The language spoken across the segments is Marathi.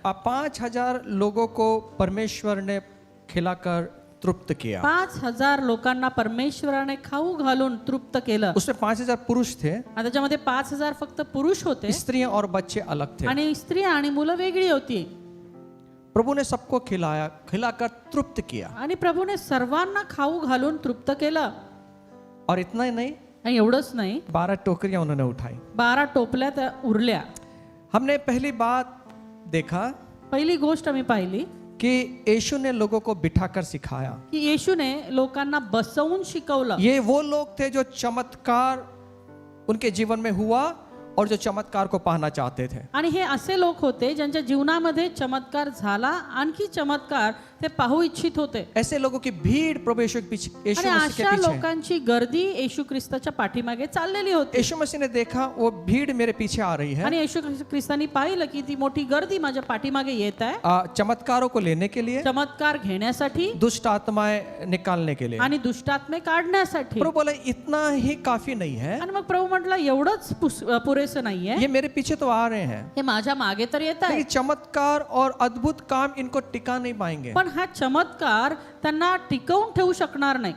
5,000 लोगों को परमेश्वर ने खिलाकर तृप्त किया। 5,000 लोकांना परमेश्वराने खाऊ घालून तृप्त केलं. उसमें 5,000 पुरुष थे, आणि त्याच्यामध्ये 5,000 फक्त पुरुष होते स्त्रियां और बच्चे अलग थे। आणि स्त्रिया आणि मुलं वेगळी होती. प्रभु ने सबको खिलाकर तृप्त किया। आणि प्रभूने सर्वांना खाऊ घालून तृप्त केलं. और इतना ही नहीं, आणि एवढंच नाही, 12 टोकरियां उन्होंने उठाई। 12 टोपल्या त्या उरल्या. हमने पहली बात देखा पहिली गोष्ट आम्ही पाहिली कि यीशु ने लोगों को बिठाकर सिखाया। की येशूने लोकांना बसवून शिकवलं. ये वो लोग थे जो चमत्कार उनके जीवन में हुआ और जो चमत्कार को पाना चाहते थे। आणि हे असे लोक होते ज्यांच्या जीवनामध्ये चमत्कार झाला, आणखी चमत्कार ते पाहू इच्छित होते. ऐसे लोगों की भीड़ प्रभु यीशु के पीछे, यीशु आणि मसीह के अशा पीछे। लोकांची गर्दी येशू ख्रिस्ताच्या पाठीमागे चाललेली होती. यीशु मसीह ने देखा वो भीड़ मेरे पीछे आ रही है, आणि येशू ख्रिस्तानी पाहिलं की ती मोठी गर्दी माझ्या पाठीमागे येत आहे, चमत्कारों को लेने के लिए, चमत्कार घेण्यासाठी दुष्ट आत्माएं निकालने के लिए। आणि दुष्टात्मे काढण्यासाठी. प्रभु बोले इतना ही काफी नहीं है, आणि मग प्रभू म्हटलं एवढंच पुरेसं नाहीये, ये मेरे पीछे तो आ रहे हैं, हे माझ्या मागे तर येत आहे, लेकिन चमत्कार और अद्भुत काम इनको टिका नहीं पाएंगे। पण हा चमत्कार त्यांना टिकवून ठेवू शकणार नाही.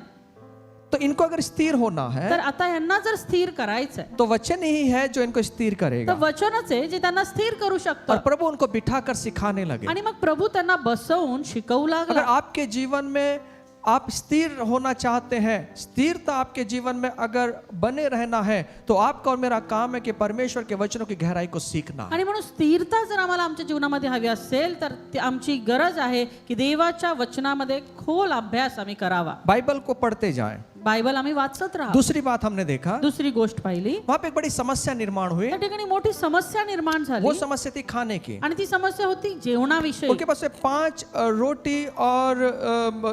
तो इनको अगर स्थिर होना है तर आता यांना जर स्थिर करायचंय तो वचन ही है जो इनको स्थिर तर करेगा। वचनच आहे जे त्यांना स्थिर करू और शकतं. प्रभु उनको बिठाकर सिखाने लगे। आणि मग प्रभू त्यांना बसवून शिकवू अगर लागला. आपके जीवन में आप स्थिर होना चाहते हैं, स्थिरता आपके जीवन में अगर बने रहना है, तो आपका और मेरा काम है कि परमेश्वर के वचनों की गहराई को सीखना। आणि म्हणून स्थिरता जर आम्हाला आमच्या जीवनामध्ये हवी असेल तर आमची गरज आहे की देवाच्या वचनामध्ये खोल अभ्यास आम्ही करावा. बाइबल को पढ़ते जाएं। बायबल आम्ही वाचत राहा. दूसरी बात हमने देखा, दुसरी गोष्ट पाहिली, वहां पे एक बड़ी समस्या निर्माण हुई। त्या ठिकाणी मोठी समस्या निर्माण झाली. वो समस्या थी खाने की। आणि ती समस्या होती जेवणाविषयी. उनके पास 5 रोटी और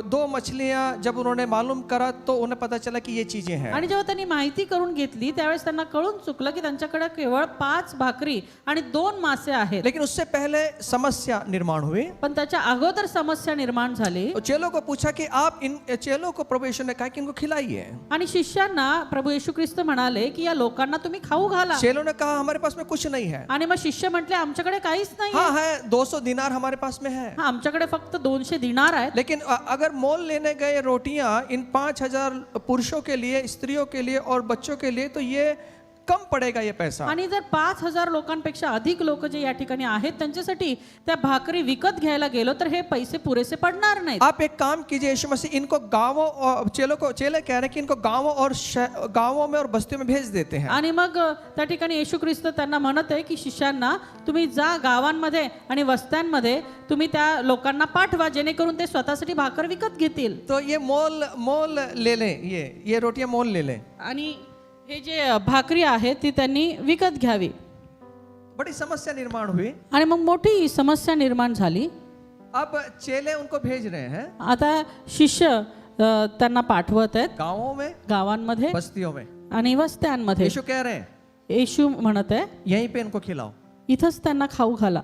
2 मछलियां जब उन्होंने मालूम करा तो उन्हें पता चला कि ये चीजें हैं। आणि जेव्हा त्यांनी माहिती करून घेतली त्यावेळेस त्यांना कळून चुकलं की त्यांच्याकडे केवळ 5 भाकरी आणि 2 मासे आहेत. लेकिन उससे पहले समस्या निर्माण हुई। पण त्याच्या अगोदर समस्या निर्माण झाली. चेलों को पूछा कि आप इन चेलों को प्रभु यीशु ने कहा कि इनको खिलाइए। आणि शिष्यांना प्रभू येशू ख्रिस्त म्हणाले की या लोकांना तुम्ही खाऊ घाला. चेलों ने कहा हमारे पास में कुछ नहीं है। आणि मग शिष्य म्हटले आमच्याकडे काहीच नाही. हाँ है, 200 दिनार हमारे पास में है। आमच्याकडे फक्त 200 दिनार आहेत. लेकिन अगर मोल लेने गए रोटियां इन 5,000 पुरुषों के लिए, स्त्रियों के लिए और बच्चों के लिए, तो ये कम पड़ेगा ये पैसा। आणि जर 5,000 लोकांपेक्षा अधिक लोक जे या ठिकाणी आहेत त्यांच्यासाठी त्या भाकरी विकत घ्यायला गेलो तर हे पैसे पुरेसे पडणार नाहीत. आप एक काम कीजिए, यीशु मसीह इनको गांवों और चेले कह रहे हैं कि इनको गांवों में और बस्तियों में भेज देते हैं। आणि मग त्या ठिकाणी येशू ख्रिस्त त्यांना म्हणत आहे की शिष्यांना तुम्ही जा गावांमध्ये आणि वस्त्यांमध्ये तुम्ही त्या लोकांना पाठवा जेणेकरून ते स्वतःसाठी भाकर विकत घेतील. तो ये मोल ले लें, ये रोटियां मोल ले लें। आणि हे जे भाकरी आहे ती त्यांनी विकत घ्यावी. बड़ी समस्या निर्माण हुई। आणि मग मोठी समस्या निर्माण झाली. अब चेले उनको भेज रहे हैं आता शिष्य त्यांना पाठवत आहेत गांवों में, गावांमध्ये बस्तियों में। आणि वस्त्यांमध्ये. यीशु कह रहे हैं येशू म्हणत आहे यहीं पे इनको खिलाओ। इथंच त्यांना खाऊ घाला.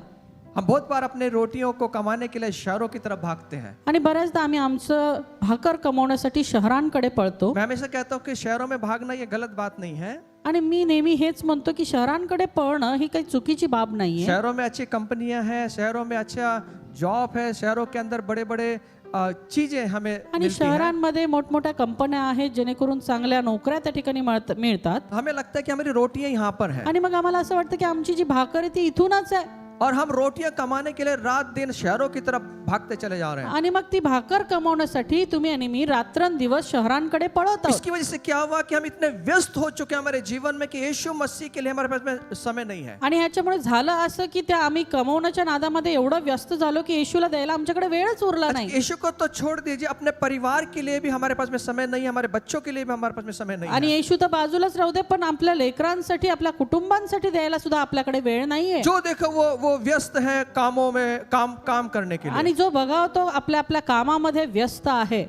हम बहुत बार अपने रोटियों को कमाने के लिए शहरों की तरफ भागते हैं। आणि बऱ्याचदा आम्ही आमचं भाकर कमवण्यासाठी शहरांकडे पळतो. मैं हमेशा कहता हूँ कि शहरों में भागना ये गलत बात नहीं है। आणि मी नेहमी हेच म्हणतो की शहरांकडे पळणं ही काही चुकीची बाब नाहीये. शहरों में अच्छी कंपनियां हैं, शहरों में अच्छा जॉब है, शहरों के अंदर बड़े बड़े चीजें हमें आणि मिलती हैं। शहरांमध्ये मोठमोठ्या कंपन्या आहेत जेणेकरून चांगल्या नोकऱ्या त्या ठिकाणी मिळतात. हमें लगता है कि हमारी रोटियां यहाँ पर हैं आणि मग आम्हाला असं वाटतं की आमची जी भाकर आहे ती इथूनच आहे. और हम रोटियां कमाने के लिए रात दिन शहरों की तरफ भागते चले जा रहे हैं। आणि मग ती भाकर कमवण्यासाठी तुम्ही आणि मी रात्रंदिवस शहरांकडे पळत आहोत. इसकी वजह से क्या हुआ कि हम इतने व्यस्त हो चुके हैं हमारे जीवन में कि यीशु मसीह के लिए हमारे पास में समय नहीं है। आणि ह्याच्यामुळे झालं असं की त्या आम्ही कमवण्याच्या नादामध्ये एवढं व्यस्त झालो की येशूला द्यायला आमच्याकडे वेळच उरला नाही. यीशु को तो छोड़ दीजिए, अपने परिवार के लिए भी हमारे पास में समय नहीं है, हमारे बच्चों के लिए भी हमारे पास में समय नहीं आणि है। येशू तर बाजूलाच राहू दे पण आपल्या लेकरांसाठी आपल्या कुटुंबांसाठी द्यायला सुद्धा आपल्याकडे वेळ नाहीये. जो देखो वो व्यस्त है कामों में, काम करने के लिए। आणि जो बघाव तो आपल्या आपल्या कामामध्ये व्यस्त आहे.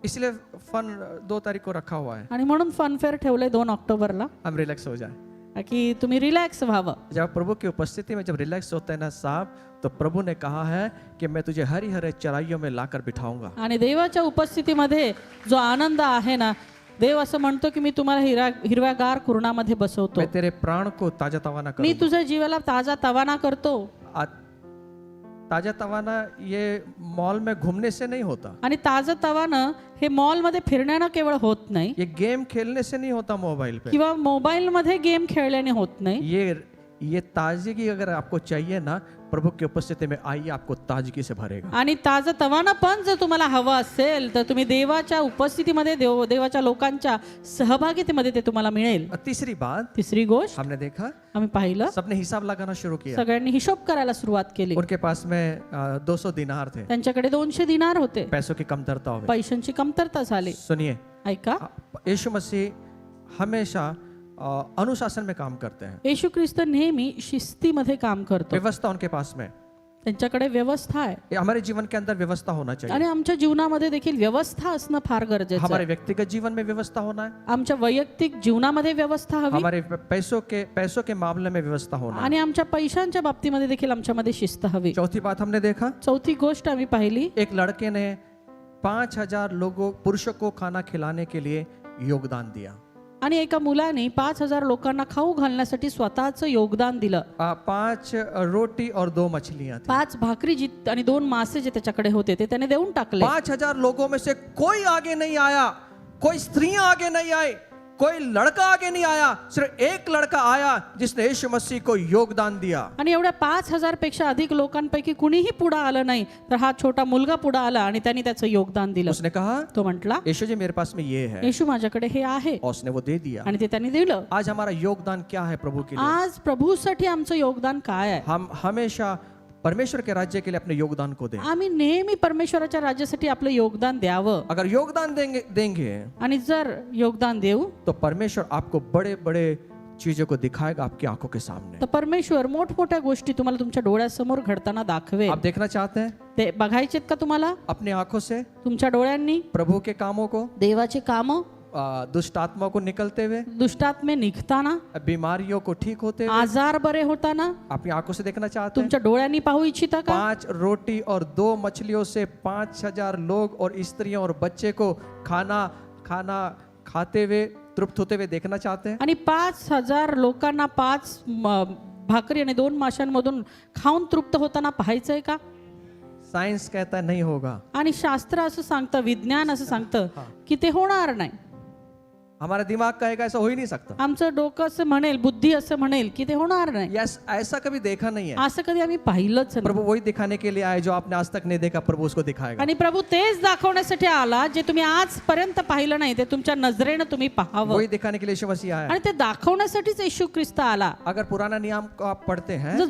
इसलिए फन 2 तारीख को रखा हुआ है। आणि म्हणून फनफेअर ठेवले 2 ऑक्टोबरला हम रिलैक्स हो जाए की तुम्ही रिलॅक्स व्हावं. जब प्रभु की उपस्थिति में जब रिलैक्स होते हैं ना साहब, तो प्रभु ने कहा है कि मैं तुझे हरी हरे चराइयों में लाकर बिठाऊंगा। आणि देवाच्या उपस्थितीमध्ये जो आनंद आहे ना, देव असं म्हणतो की मी तुम्हाला हिरव्यागार कुरणामध्ये बसवतो. मैं तेरे प्राण को ताजा तवाना मी करूंगा। तुझ्या जीवाला ताजा तवाना करतो. ताजा तवाना ये मॉल में घूमने से नहीं होता, आणि ताजं तवानं हे मॉलमध्ये फिरण्यानं केवळ होत नाही ये गेम खेलने से नहीं होता मोबाइल पे। किंवा मोबाईलमध्ये गेम खेळल्याने होत नाही. ये ताजगी अगर आपको चाहिए ना, प्रभु की उपस्थिति में आइए, आपको ताजगी से भरेगा। आणि ताजं तवानं पण जर तुम्हाला हवं असेल तर तुम्ही देवाच्या उपस्थितीमध्ये देवाच्या लोकांच्या सहभागितेमध्ये ते तुम्हाला मिळेल. और तीसरी बात तिसरी गोष्ट हमने देखा, आम्ही पाहिलं, सबने हिसाब लगाना शुरू किया। सगळ्यांनी हिशोब करायला सुरुवात केली. उनके पास में 200 दिनार थे, त्यांच्याकडे 200 दिनार होते. पैसों की कमतरता हो गई। पैशांची कमतरता झाली. सुनिए, ऐका, यीशु मसीह हमेशा अनुशासन में काम करते हैं। येशू ख्रिस्त नेहमी शिस्तीमध्ये काम करतो. व्यवस्था उनके पास में, त्यांच्याकडे व्यवस्था आहे. ये हमारे जीवन के अंदर व्यवस्था होना चाहिए। आणि आमच्या जीवनामध्ये देखील व्यवस्था असणं फार गरजेचं हमारे आहे. व्यक्तिगत जीवन में व्यवस्था होना है, आमच्या वैयक्तिक जीवनामध्ये व्यवस्था हवी हमारे पैसों के मामले में व्यवस्था होना है। आणि आमच्या पैशांच्या बाबतीमध्ये देखील आमच्यामध्ये शिस्त हवी. चौथी बात हमने देखा, चौथी गोष्ट आम्ही पाहिली, एक लड़के ने 5,000 पुरुषों को खाना खिलाने के लिए योगदान दिया। आणि एका मुलाने 5,000 लोकांना खाऊ घालण्यासाठी स्वतःचं योगदान दिलं. 5 रोटी और 2 मछलियां थी। 5 भाकरी आणि 2 मासे जे त्याच्याकडे होते ते त्याने देऊन टाकले. 5,000 लोगों में से कोई आगे नहीं आया, कोई स्त्रियां आगे नहीं आई, कोई लड़का आगे नहीं आया, सिर्फ एक लड़का आया जिसने यीशु मसीह को योगदान दिया। आणि एवढ्या 5,000 पेक्षा अधिक लोकांपैकी कुणीही पुढे आलं नाही, तर हा छोटा मुलगा पुढे आला आणि त्यांनी त्याचं योगदान दिलं. उसने कहा, तो म्हटला, यीशु जी मेरे पास में ये है, येशू माझ्याकडे हे आहे, और उसने वो दे दिया। आणि ते त्यांनी दिलं. आज हमारा योगदान क्या है प्रभु के लिए? आज प्रभूसाठी आमचं योगदान काय आहे? हम हमेशा परमेश्वर के राज्य के लिए अपने योगदान को दें। आम्ही नेहमी परमेश्वराच्या राज्यासाठी आपलं योगदान द्यावं. अगर योगदान देंगे आणि जर योगदान देऊ तो परमेश्वर आपको बड़े बड़े चीजों को दिखाएगा आपकी आंखों के सामने। तर परमेश्वर मोठमोठ्या गोष्टी तुम्हाला तुमच्या डोळ्यासमोर घडताना दाखवेल. आप देखना चाहते हैं ते बघायचेत का तुम्हाला? अपनी आंखों से तुमच्या डोळ्यांनी प्रभु के कामों को, देवाचे काम, दुष्ट आत्मा को निकलते हुए, दुष्टात्मे निघताना, बीमारियों को ठीक होते हुए आजार बरे होताना अपनी आंखों से देखना चाहते हैं? तुमच्या डोळ्यांनी पाहू इच्छिता का? 5 रोटी और 2 मछलियों से 5,000 लोग और स्त्रियों और बच्चे को खाना खाते हुए तृप्त होते हुए देखना चाहते हैं? आणि 5,000 लोकांना 5 भाकरी आणि 2 माशांमधून खाऊन तृप्त होताना पाहायचंय का? साइंस कहता है नहीं होगा। आणि शास्त्र असं सांगतं, विज्ञान असं सांगतं की ते होणार नाही. हमारा दिमाग कहेगा ऐसा हो ही नहीं सकता। आमचं डोकं असं म्हणेल, बुद्धी असं म्हणेल की ते होणार नाही. यस, ऐसा कभी देखा नहीं है। असं कधी आम्ही पाहिलंच नाही. प्रभु वही दिखाने के लिए आए जो आपने आज तक नहीं देखा, प्रभु उसको दिखाएगा। आणि प्रभू तेच दाखवण्यासाठी आला जे तुम्ही आजपर्यंत पाहिलं नाही, ते तुमच्या नजरेनं तुम्ही पाहावं. वही दिखाने के लिए यीशु मसीह आया। आणि ते दाखवण्यासाठीच येशू ख्रिस्त आला. अगर पुराना नियम को आप पढ़ते हैं, जर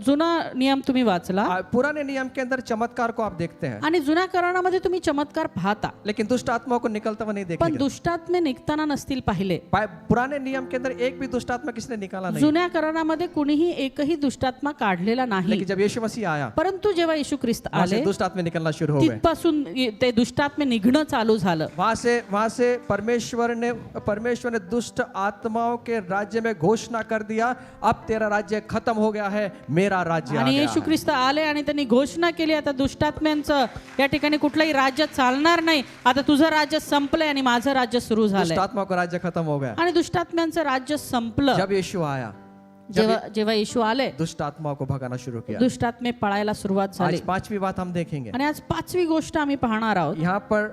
जुना नियम तुम्ही वाचला, पुराने नियम के अंदर चमत्कार को आप देखते हैं, आणि जुन्या करारामध्ये तुम्ही चमत्कार पाहता, लेकिन दुष्ट आत्माओं को निकलता हुआ नहीं पण देखेंगे। दुष्टात्मे निघताना नसतील पाहिले. पुराने नियम के अंदर एक भी दुष्ट आत्मा किसने निकाला नहीं, जुन्या करारामध्ये कुणीही एकही दुष्टात्मा काढलेला नाही. लेकिन जब यीशु मसीह आया, परंतु जेव्हा येशू ख्रिस्त वहां से आले, दुष्ट आत्मा निकलना शुरू हो गए। तिथपासून ते दुष्टात्मे निघणं चालू झालं. वहां से परमेश्वर ने दुष्ट आत्माओं के राज्य में घोषणा कर दिया, अब तेरा राज्य खत्म हो गया है, मेरा राज्य आ आणि गया येशू है। ख्रिस्त आले आणि त्यांनी घोषणा केली, आता दुष्टात्म्यांचं या ठिकाणी कुठलंही राज्य चालणार नाही, आता तुझं राज्य संपलंय आणि माझं राज्य सुरू दुष्ट झालंय. आत्मा का राज्य खत्म हो गया। आणि दुष्टात्म्यांचं राज्य संपलं. जब यीशु आया, जेव्हा येशू आले, दुष्ट आत्माओं को भगाना शुरू किया। दुष्टात्मे पळायला सुरुवात झाली. आज 5वीं बात हम देखेंगे। आणि आज 5वी गोष्ट आम्ही पाहणार आहोत. यहाँ पर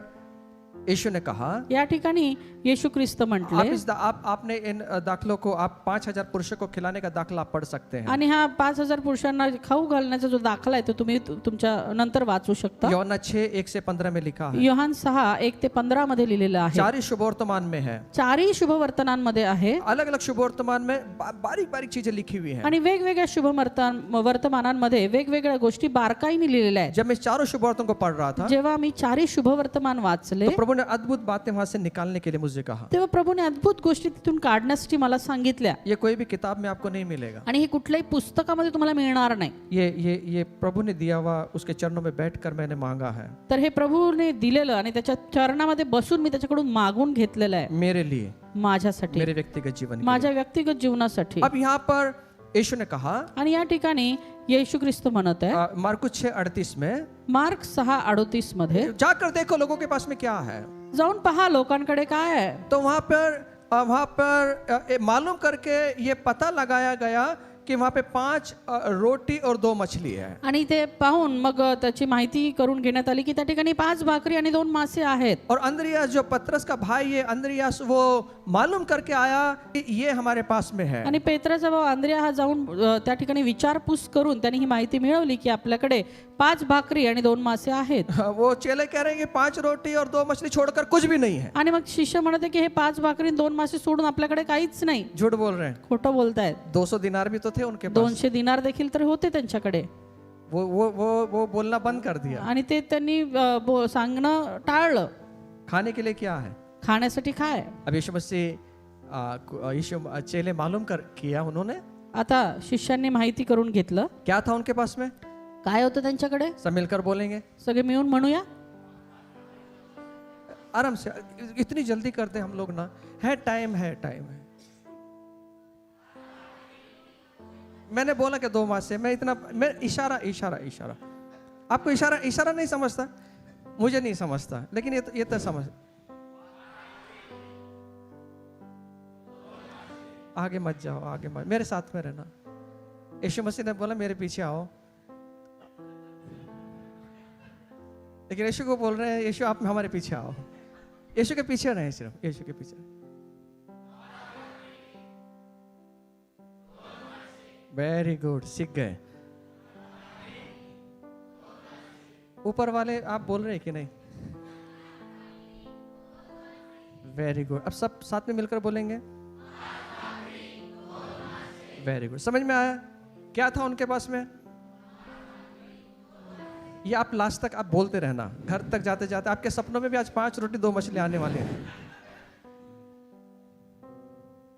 यीशु ने कहा, या ठिकाणी येशू ख्रिस्त म्हटले, आपने इन दाखलों को, आप 5,000 पुरुषों को खिलाने का दाखला आप पढ़ सकते हैं। आणि हा 5,000 पुरुषांना खाऊ घालण्याचा जो दाखला आहे तो तुम्ही तुमच्या नंतर वाचू शकता. यूहन्ना 6:1-15 में लिखा है। योहान 6:1-15 मध्ये लिहिलेलं आहे. 4 शुभवर्तमान में है, 4ही शुभवर्तनांमध्ये आहे. अलग अलग शुभवर्तमान में बारीक बारीक चीजें लिखी हुई हैं। आणि वेगवेगळ्या वर्तमानांमध्ये वेगवेगळ्या गोष्टी बारकाईने लिहिलेल्या आहेत. जब मैं चारों शुभवर्तन को पढ़ रहा था, जेव्हा आम्ही 4ही शुभवर्तमान वाचले, तो प्रभु ने अद्भुत बातें वहां से निकालने के लिए मुझे कहा। तेव्हा प्रभूने अद्भुत गोष्टी तिथून काढण्यासाठी मला सांगितल्या. ये कोई भी किताब में आपको नहीं मिलेगा, आणि हे कुठल्याही पुस्तकामध्ये तुम्हाला मिळणार नाही. ये प्रभु ने दिया हुआ, उसके चरणों में बैठकर मैंने मांगा है, तर हे प्रभूने दिलेलं आणि त्याच्या चरणामध्ये बसून मी त्याच्याकडून मागून घेतलेलं आहे, मेरे लिए, माझ्यासाठी, मेरे व्यक्तिगत जीवन के माझ्या व्यक्तिगत जीवनासाठी. लिए। अब यहाँ पर यीशु ने कहा, आणि या ठिकाणी येशू ख्रिस्त म्हणत आहे मार्कुस 6:38 में, मार्क 6:38 मध्ये, जाकर देखो लोगों के पास में क्या है। जाऊन पहा लोकांकडे काय आहे. तो वहां पर मालूम करके ये पता लगाया गया कि वहां पे 5 रोटी और 2 मछली है। आणि ते पाहून मग त्याची माहिती करून घेण्यात आली की त्या ठिकाणी 5 भाकरी आणि 2 मासे आहेत. और अंद्रियास जो पतरस का भाई है, अंद्रियास वो मालूम करके आया कि ये हमारे पास में है। आणि पेत्राचा भाऊ आंद्रिया हा जाऊन त्या ठिकाणी विचारपूस करून त्यांनी ही माहिती मिळवली की आपल्याकडे 5 भाकरी आणि 2 मासे आहेत. वो चेले कह रहे हैं कि 5 रोटी और 2 मछली छोड़कर कुछ भी नहीं है। आणि मग शिष्य म्हणत आहे की हे 5 भाकरी आणि 2 मासे सोडून आपल्याकडे काहीच नाही. झूठ बोल रहे हैं। खोटं बोलतायत. 200 दिनार भी तो थे उनके पास। 200 दिनार देखील तर होते त्यांच्याकडे. वो बोलना बंद कर दिया। आणि ते त्यांनी सांगणं टाळलं. खाने के लिए क्या है? खाण्यासाठी काय. अब यीशु मसीह यीशु चेले मालूम कर किया उन्होंने। आता शिष्यांनी माहिती करून घेतलं. क्या था उनके पास में? काय होतं त्यांच्याकडे? सब मिलकर बोलेंगे, सगळे मिळून म्हणूया आराम से। इतनी जल्दी करते हम लोग ना, है टाइम है। मैंने बोला कि 2 मासे, मैं इशारा आपको इशारा नहीं समझता, मुझे नहीं समझता, लेकिन ये तो समझ। आगे मत जाओ, मेरे साथ में रहना। यीशु मसीह ने बोला मेरे पीछे आओ, लेकिन यीशु को बोल रहे हैं यीशु आप हमारे पीछे आओ। यीशु के पीछे रहे, सिर्फ यीशु के पीछे। वेरी गुड, सीख गए। ऊपर वाले आप बोल रहे हैं कि नहीं? Very good. अब सब साथ में मिलकर बोलेंगे। Very good. समझ में आया क्या था उनके पास में? ये आप लास्ट तक आप बोलते रहना, घर तक जाते जाते आपके सपनों में भी आज 5 रोटी 2 मछली आने वाले हैं।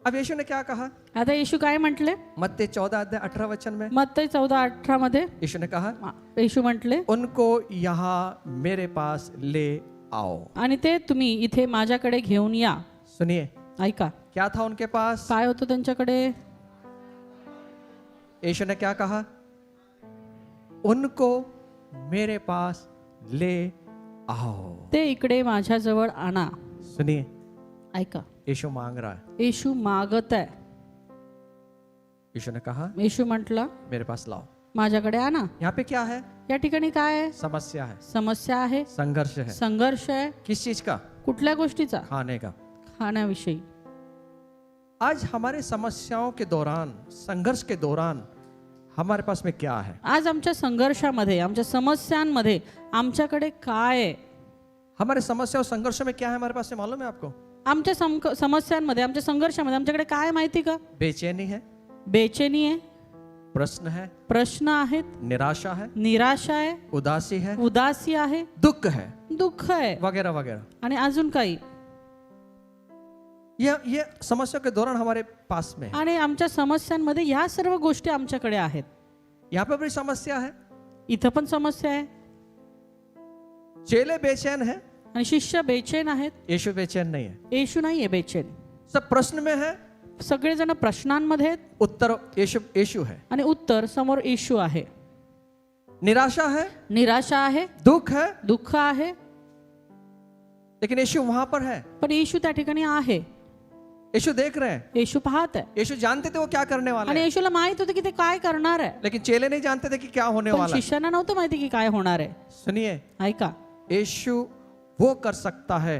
अब यीशु ने क्या कहा? आता येशू काय म्हटले? मत्ती 14 अध्याय 18 वचन में मत्ती 14:18 मध्ये यीशु ने कहा, येशू म्हटले उनको यहाँ मेरे पास ले आओ। आणि ते तुम्ही इथे माझ्याकडे घेऊन या. सुनिए, ऐका क्या था उनके पास? काय होतं त्यांच्याकडे? यीशु ने क्या कहा? उनको मेरे पास ले आओ। ते इकडे माझ्याजवळ आणा. सुनिए, ऐका, यीशु मांग रहा है। येशू मागत आहे. यीशु ने कहा येशू म्हटला मेरे पास लाओ। माझ्याकडे आणा. यहाँ पे क्या है? या ठिकाणी काय आहे? समस्या है, समस्या आहे, संघर्ष है। संघर्ष आहे. किस चीज का? कुठल्या गोष्टीचा? खाने का। खाण्याविषयी. आज हमारे समस्याओं के दौरान, संघर्ष के दौरान हमारे पास में क्या है? आज आमच्या संघर्षामध्ये, आमच्या समस्यांमध्ये आमच्याकडे काय आहे? हमारे समस्या और संघर्ष में क्या है हमारे पास में, मालूम है आपको? आमच्या समस्यांमध्ये, आमच्या संघर्षामध्ये आमच्याकडे काय आहे माहिती का? बेचैनी है, बेचैनी आहे, प्रश्न है, प्रश्न आहेत, निराशा है, निराशा आहे, उदासी है, उदासी आहे, दुख है, दुःख आहे वगैरह वगैरह। आणि अजून काही. ये समस्या के दौरान हमारे पास में है। आणि आमच्या समस्यांमध्ये ह्या सर्व गोष्टी आमच्याकडे आहेत. यहाँ पे भी समस्या है, इथं पण समस्या आहे. चेले बेचैन है, आणि शिष्य बेचैन आहेत. यीशु बेचैन नहीं है। येशू नाहीये बेचैन. सब प्रश्न में है, सगळेजण प्रश्नांमध्ये आहेत उत्तर यीशु है। आणि उत्तर समोर येशू आहे. निराशा है, निराशा आहे, दुख है, दुःख आहे, लेकिन यीशु वहां पर है। पण येशू त्या ठिकाणी आहे. यीशु देख रहे हैं, येशू पाहत आहे. यीशु जानते थे वो क्या करने वाला आणि है, येशूला माहित होतं की ते काय करणार आहे. लेकिन चेले नहीं जानते थे कि क्या होने पण वाला है। शिष्यांना नव्हतं माहिती की काय होणार आहे. सुनिए, ऐका, यीशु वो कर सकता है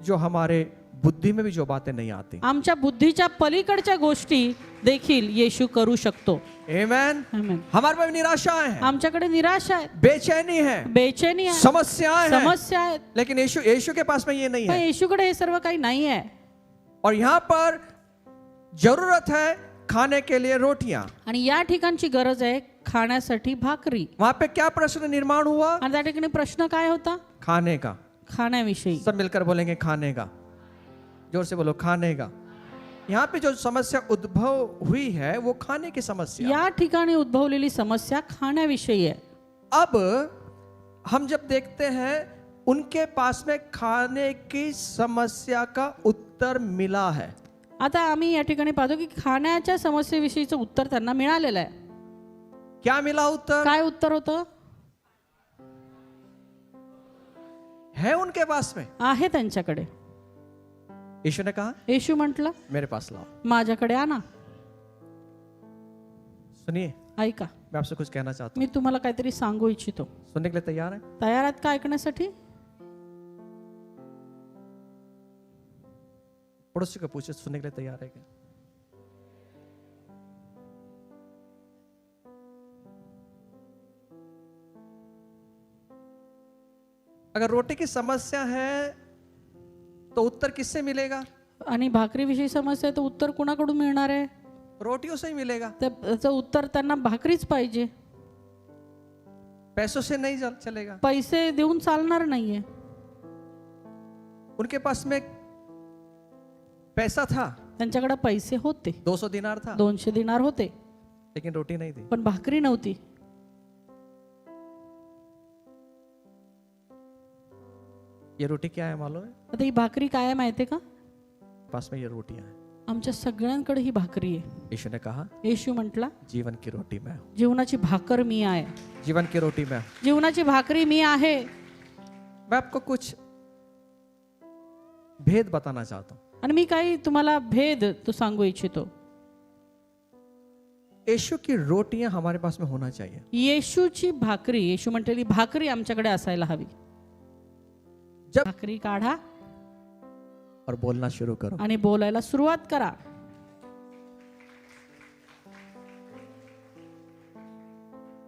जो हमारे बुद्धि में भी जो बातें नहीं आती। आमच्या बुद्धीच्या पलीकडच्या गोष्टी देखील येशू करू शकतो. आमेन। आमेन. हमारे पास निराशाएं हैं, आमच्याकडे निराशा आहे, बेचैनी है, बेचैनी आहे, समस्याएं हैं, समस्या आहेत, लेकिन यीशु के पास में ये नहीं पण है। येशूकडे हे सर्व काही नाही आहे. और यहाँ पर जरूरत है खाने के लिए रोटियां। आणि या ठिकाणची गरज आहे खाण्यासाठी भाकरी. वहां पे क्या प्रश्न निर्माण हुआ? आणि त्या ठिकाणी प्रश्न काय होता? खाने का। खाण्याविषयी. सब मिलकर बोलेंगे खाने का, जोर से बोलो खाने का। यहाँ पे जो समस्या उद्भव हुई है वो खाने की समस्या। या ठिकाणी उद्भवलेली समस्या खाण्याविषयी आहे. अब हम जब देखते हैं उनके पास में खाने की समस्या का उत्तर मिला है। आता आम्ही या ठिकाणी पाहतो की खाण्याच्या समस्येविषयीचं उत्तर त्यांना मिळालेलं आहे. क्या मिला उत्तर? काय उत्तर होतं? है उनके पास में। आहे त्यांच्याकडे. यीशु ने कहा येशू म्हटलं मेरे पास लाओ। माझ्याकडे आणा. सुनिए, ऐका, मैं आपसे कुछ कहना चाहता मी तुम्हाला काहीतरी सांगू इच्छितो. हूँ. सुनने के लिए तैयार है? तयार आहात का ऐकण्यासाठी? पड़ोसी को पूछे, सुनने के लिए तैयार है क्या? अगर रोटी की समस्या है तो उत्तर किससे मिलेगा? आणि भाकरीविषयी समस्या आहे तर उत्तर कुणाकडून मिळणार आहे? रोटियों से ही मिलेगा. त्याचं उत्तर त्यांना भाकरीच पाहिजे. पैसों से नहीं चलेगा. पैसे देऊन चालणार नाहीये. उनके पास में पैसा था, त्यांच्याकडे पैसे होते, 200 दिनार था, 200 दिनार होते, लेकिन रोटी नहीं थी. पण भाकरी नव्हती. ये रोटी क्या है मालूम है? आता ही भाकरी काय आहे माहितीये का? पास में ये रोटियां हैं. आमच्या सगळ्यांकडे ही भाकरी आहे. यीशु ने कहा, येशू म्हटला, जीवन की रोटी मैं हूं. जीवनाची भाकर मी आहे. जीवन की रोटी मैं हूं. जीवनाची भाकरी मी आहे. मैं आपको कुछ भेद बताना चाहता हूं. आणि मी काही तुम्हाला भेद तो सांगू इच्छितो. यीशु की रोटियां हमारे पास में होना चाहिए. येशूची भाकरी, येशू म्हटलेली भाकरी आमच्याकडे असायला हवी. जब भाकरी काढा और बोलना शुरू करो. आणि बोलायला सुरुवात करा.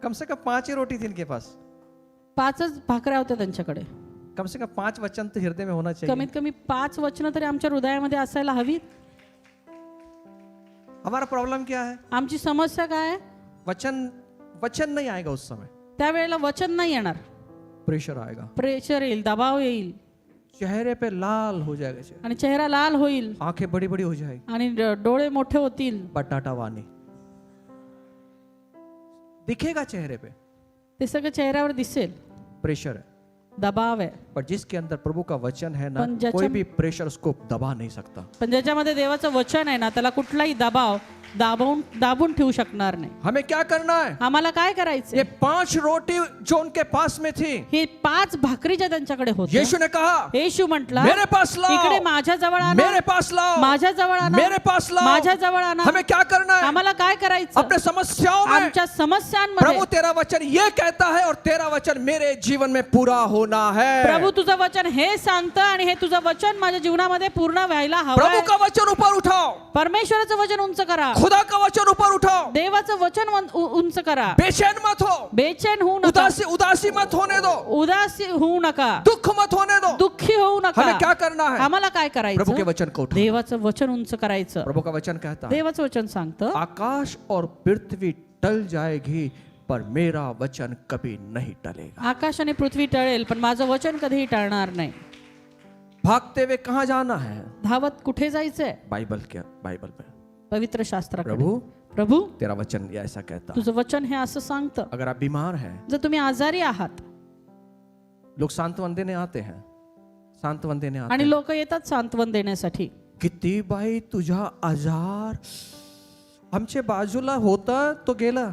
कम से कम 5 ही रोटी थी इनके पास. 5च भाकऱ्या होत्या त्यांच्याकडे. कम से कम 5 वचन तो हृदय में होना चाहिए. कमीत कमी 5 वचनं तरी आमच्या हृदयामध्ये असायला हवी. हमारा प्रॉब्लम क्या है? आमची समस्या काय आहे? वचन नहीं आएगा उस समय. त्यावेळेला वचन नाही येणार, प्रेशर आएगा. प्रेशर येईल, दबाव येईल, चेहरे पे लाल हो जाएगा. आणि चेहरा लाल होईल, आंखें बड़ी बड़ी हो जाएगी. आणि डोळे मोठे होतील, बटाटा वानी दिखेगा चेहरे पे. ते सगळं चेहऱ्यावर दिसेल. प्रेशर है. दबाव आहे. पर जिसके अंदर प्रभु का वचन है ना, पण ज्याच्या- कोई भी प्रेशर उसको दबा नहीं सकता. पण ज्याच्यामध्ये देवाचं वचन आहे ना, त्याला कुठलाही दबाव दाबून ठेवू शकणार नाही. हमें क्या करना है? आम्हाला काय करायचं? ये 5 रोटी जो उनके पास में थी, हे 5 भाकरी ज्या त्यांच्याकडे होत्या, यीशु ने कहा, येशू म्हटला, मेरे पास लाओ, इकडे माझ्या जवळ आणा, मेरे पास लाओ, माझ्या जवळ आणा, मेरे पास लाओ. माझ्या जवळ आणा. हमें क्या करना है? आम्हाला काय करायचं? अपने समस्याओं में आमच्या समस्यांमध्ये प्रभु तेरा वचन ये कहता है और तेरा वचन मेरे जीवन में पूरा होना है. प्रभू तुझं वचन हे सांगतं आणि हे तुझं वचन माझ्या जीवनामध्ये पूर्ण व्हायला प्रभु हवं. का वचन ऊपर उठाओ. परमेश्वराचं वचन उंच करा. खुदा का वचन ऊपर उठाओ. देवाचं वचन उंच करा. बेचैन मत हो. बेचैन होऊ नका. उदासी मत होने दो. उदासी होऊ नका. दुख मत होने दो. दुःखी होऊ नका. हमें क्या करना है? आम्हाला काय प्रभु के करायचं? वचन को उठाओ. देवाचं वचन उंच करायचं. प्रभु का वचन कहता है, देवाचं वचन सांगतं, आकाश और पृथ्वी टल जाएगी पर मेरा वचन कभी नहीं टलेगा. आकाश आणि पृथ्वी टळेल पण माझं वचन कधीही टळणार नाही. भागते हुए कहाँ जाना है? धावत कुठे जायचंय? बाइबल में पवित्र शास्त्राकडे. प्रभु प्रभू तेरा वचन ये ऐसा कहता है. तुझं वचन हे असं सांगतं, अगर आप बीमार हैं, जर तुम्ही आजारी आहात, लोग सांत्वन देने आते हैं. सांत्वन देने आते आणि हैं. लोक येतात सांत्वन देण्यासाठी. किती बाई तुझा आजार आमच्या बाजूला होता तो गेला.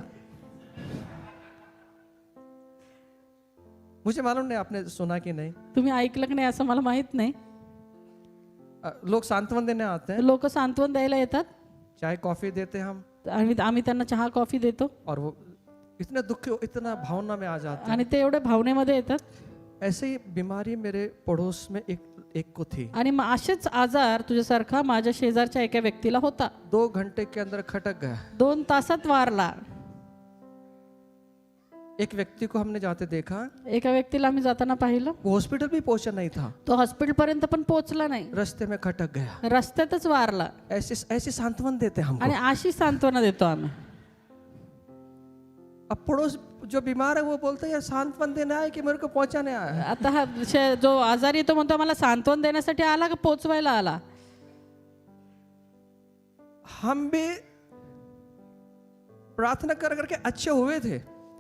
मुझे मालूम नहीं आपने सुना कि नहीं. तुम्ही ऐकलं की नाही असं मला माहित नाही. लोग सांत्वन देने आते हैं. लोक सांत्वन द्यायला येतात चाय कॉफी देते हम आणि आम्ही त्यांना चहा कॉफी देतो और वो इतने दुख इतना भावना में आ जाते हैं. आणि ते एवढे भावनेमध्ये येतात. ऐसे ही बीमारी मेरे पड़ोस में एक को थी. आणि मग असेच आजार तुझ्यासारखा माझ्या शेजारच्या एका व्यक्तीला होता. 2 घंटे के अंदर खटक गया. 2 तासात वारला. एक व्यक्ति को हमने जाते देखा, एका व्यक्तीला आम्ही जाताना पाहिलं, वो हॉस्पिटल भी पहुंचा नहीं था. तो हॉस्पिटल पर्यंत पण पोहोचला नाही, रास्ते में खटक गया. रस्त्यातच वारला. ऐसे सांत्वन देते हमको. आणि अशी सांत्वना देतो आम्ही. अब पड़ोस जो बीमार है वो बोलते हैं यार सांत्वन देने आए कि मेरे को पहुंचाने आया है. आता हा जो आजारी आहे तो म्हणतो मला सांत्वन देण्यासाठी आला का पोचवायला आला? हम भी प्रार्थना कर करके अच्छे हुए थे,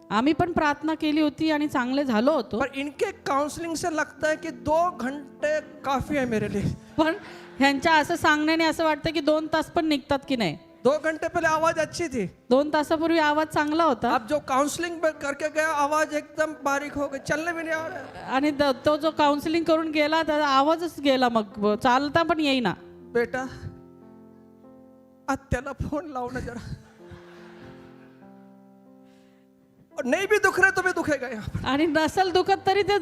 आम्ही पण प्रार्थना केली होती आणि चांगले झालो होतो. पर इनके काउंसलिंग से लगता है कि 2 घंटे काफी है मेरे लिए. पण ह्यांच्या असं सांगण्याने असं वाटतं की 2 तास पण निघतात की नाही. 2 घंटे पहले आवाज अच्छी थी. 2 तासापूर्वी आवाज चांगला होता अब जो काउंसलिंग करके गया आवाज एकदम बारीक हो गई, चलने भी नहीं आ रहा. आणि तो जो काउन्सिलिंग करून गेला त्याचा आवाजच गेला, मग चालता पण येईना. बेटा आज त्याला फोन लाव ना जरा. और नहीं भी दुख रहे तो भी दुखेगा यहाँ पर। आणि नसल दुखत तरी ते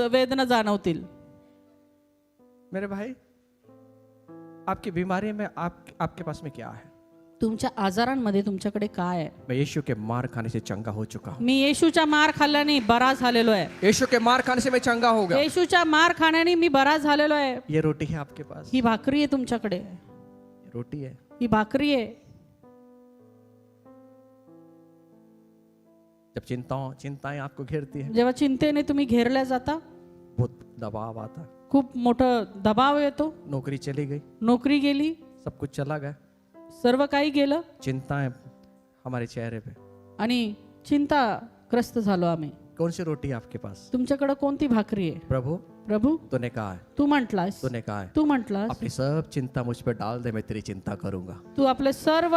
वेदना जाणवतील. मेरे भाई, आपकी बीमारी में आपके पास में क्या है? तुमच्या आजारांमध्ये तुमच्याकडे काय आहे? मैं यीशु के मार खाने से चंगा हो चुका हूँ। मी येशूच्या मार खाल्ल्याने बरा झालेलो आहे. यीशु के मार खाने से मैं चंगा हो गया। येशूच्या मार खाण्याने मी बरा झालेलो आहे. ये रोटी है आपके पास, ही भाकरी आहे तुमच्याकडे. ये रोटी है। ही भाकरी आहे. जब चिंताएं आपको घेरती है, जेव्हा चिंतेने तुम्ही घेरल्या जाता, बहुत दबाव आता है, खूप मोठं दबाव येतो. नौकरी चली गई, नोकरी गेली, सब कुछ चला गया, सर्व काही गेलं चिंताएं हमारे चेहरे पे। आणि चिंताग्रस्त झालो आम्ही. कौन सी रोटी है आपके पास? तुमच्याकडे कोणती भाकरी आहे? प्रभु, प्रभू, तूने कहा है, तू म्हटलास, तूने कहा है तू म्हटलास अपनी सब चिंता मुझ पे डाल दे, मैं तेरी चिंता करूंगा। तू आपले सर्व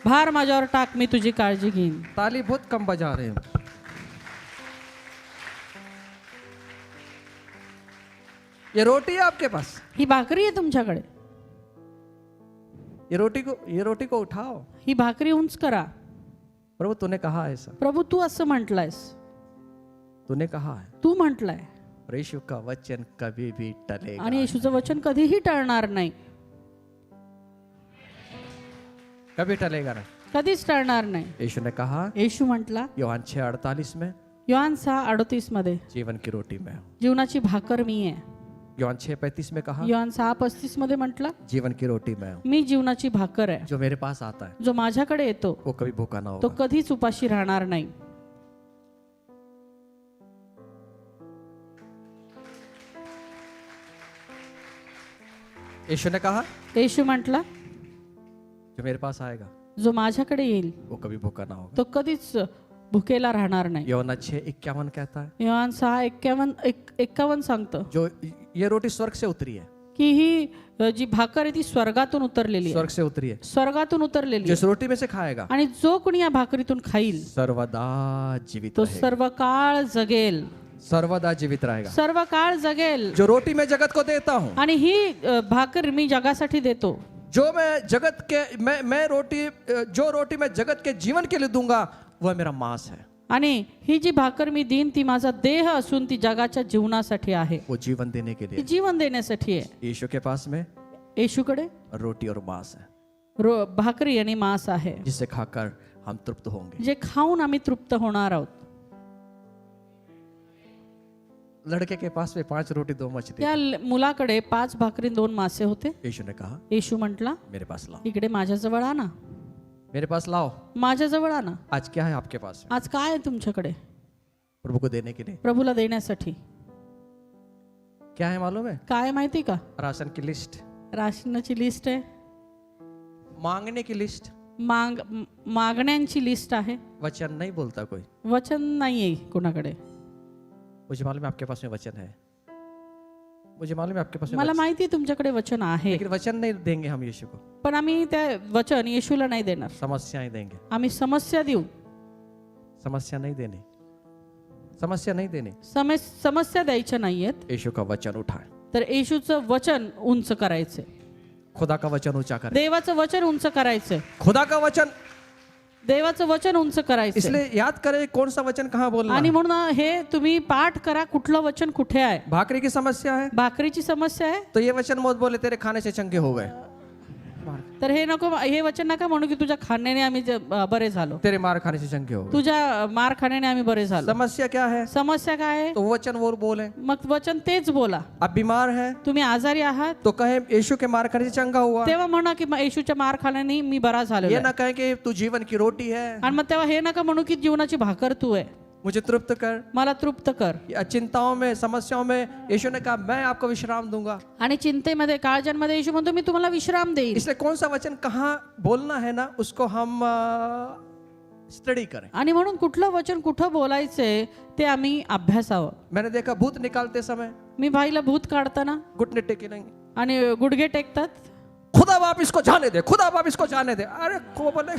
भार माझ्यावर टाक, मी तुझी काळजी घेईन. ताली बहुत कम बजा रहे हैं। ये रोटी है आपके पास, ही भाकरी आहे तुमच्याकडे. ये रोटी को उठाओ। ही भाकरी उंच करा. प्रभु तूने कहा ऐसा, प्रभू तू असं म्हटलायस, तूने कहा है। तू म्हटलाय. और यीशु का वचन कभी भी टलेगा आणि येशूचं वचन कधीही टळणार नाही. कभी टलेगा नहीं। कधीच टळणार नाही. यीशु ने कहा, येशू म्हटला योहान 6:48 में, योहान 6:38 मध्ये, जीवन की रोटी मैं हूं। जीवनाची भाकर मी आहे. योहान 6:35 में कहा, योहान 6:35 मध्ये म्हटला, जीवन की रोटी मैं हूं। मी जीवनाची भाकर आहे. जो मेरे पास आता है जो माझ्याकडे येतो वो कभी भूखा ना तो होगा। कधीच उपाशी राहणार नाही. यीशु ने कहा, येशू म्हटला, जो मेरे पास आएगा जो माझ्याकडे येईल वो कभी भूखा ना होगा। तो कधीच भुकेला राहणार नाही. योहान 6:51 कहता है, योहान 6:51 सांगतं जो ये रोटी स्वर्ग से उतरी है, की ही जी भाकर आहे ती स्वर्गातून उतरलेली आहे. स्वर्ग से उतरी है। स्वर्गातून उतरलेली जो आहे. इस रोटी में से खाएगा आणि जो कोणी या भाकरीतून खाईल सर्वदा जीवित तो रहेगा, सर्व काळ जगेल. सर्वदा जीवित रहेगा। सर्व काळ जगेल. जो रोटी मैं जगत को देता हूँ, आणि ही भाकर मी जगासाठी देतो. जो मैं जगत के मैं रोटी जो रोटी मैं जगत के जीवन के लिए दूंगा वह मेरा मांस है। आणि ही जी भाकर मी देईन ती माझा देह असून ती जगाच्या जीवनासाठी आहे. वो जीवन देने के ती लिए। जीवन देण्यासाठी आहे. यीशु के पास में येशूकडे रोटी और मांस है, भाकरी आणि मांस आहे, जिसे खाकर हम तृप्त होंगे। जे खाऊन आम्ही तृप्त होणार आहोत. लड़के के पास में 5 रोटी 2 मछली। त्या मुलाकडे 5 भाकरी 2 मासे होते. यीशु ने कहा, येशू म्हटला, मेरे पास लाओ, इकडे माझ्याजवळ आणा, मेरे पास लाओ। माझ्याजवळ आणा. आज क्या है आपके पास में? आज काय आहे तुमच्याकडे? प्रभु को देने के लिए प्रभूला देण्यासाठी क्या है मालूम है? काय माहिती का? राशन की लिस्ट, राशनाची लिस्ट आहे, मांगने की लिस्ट। मागण्यांची लिस्ट आहे. वचन नहीं बोलता कोई। वचन नाहीये कोणाकडे. मुझे मालूम है आपके पास में वचन है, मुझे मालूम है आपके पास में मला वचन, माहिती आहे तुमच्याकडे वचन आहे, लेकिन वचन नहीं देंगे हम यीशु को, पण आम्ही त्या वचन येशूला नाही देणार. समस्याएं देंगे। आम्ही समस्या देऊ. समस्या नहीं देनी, समस्या नहीं देनी। समस्या द्यायच्या नाहीयेत, यीशु का वचन उठाए, तर येशूचं वचन उंच करायचंय. खुदा का वचन ऊंचा करें, देवाचं वचन उंच करायचंय. खुदा का वचन। देवाचं वचन उंच करायचं. इसलिए याद करें कौन सा वचन कहाँ बोलना आणि है। म्हणून हे तुम्ही पाठ करा, कुठलं वचन कुठे आहे. भाकरी की समस्या है भाकरीची समस्या आहे तो ये वचन मत बोले तेरे खाने से चंगे हो गए, तर हे नको, हे वचन नका म्हणू की तुझ्या खाण्याने आम्ही बरे झालो, तेरे मार खाने से चंगे हो गए। तुझ्या मार खाण्याने आम्ही बरे झालो. समस्या क्या है? समस्या काय आहे? तो वचन वो बोले। मग वचन तेच बोला. आप बीमार हैं तुम्ही आजारी आहात तो कहे यीशु के मार खाने से चंगा हुआ। तेव्हा म्हणा की येशूच्या मार खाण्याने मी बरा झालो. ये ना कहे कि तू जीवन की रोटी है, आणि मग तेव्हा हे नका म्हणू की जीवनाची भाकर तू आहे, मुझे तृप्त कर। मला तृप्त कर. या चिंताओं में समस्याओं में यीशु ने कहा मैं आपको विश्राम दूंगा। आणि चिंतेमध्ये काळजांमध्ये येशू म्हणतो मी तुम्हाला विश्राम देईन. इसलिए कौन सा वचन कहाँ बोलना है ना उसको हम स्टडी करें। आणि म्हणून कुठलं वचन कुठं बोलायचंय ते आम्ही अभ्यासावं. मैंने देखा भूत निकालते समय मी भाईला भूत काढताना घुटने टेके नहीं, आणि गुडघे टेकतात. खुदा बाप इसको जाने दे, खुदा बाप इसको जाने दे। अरे को बोले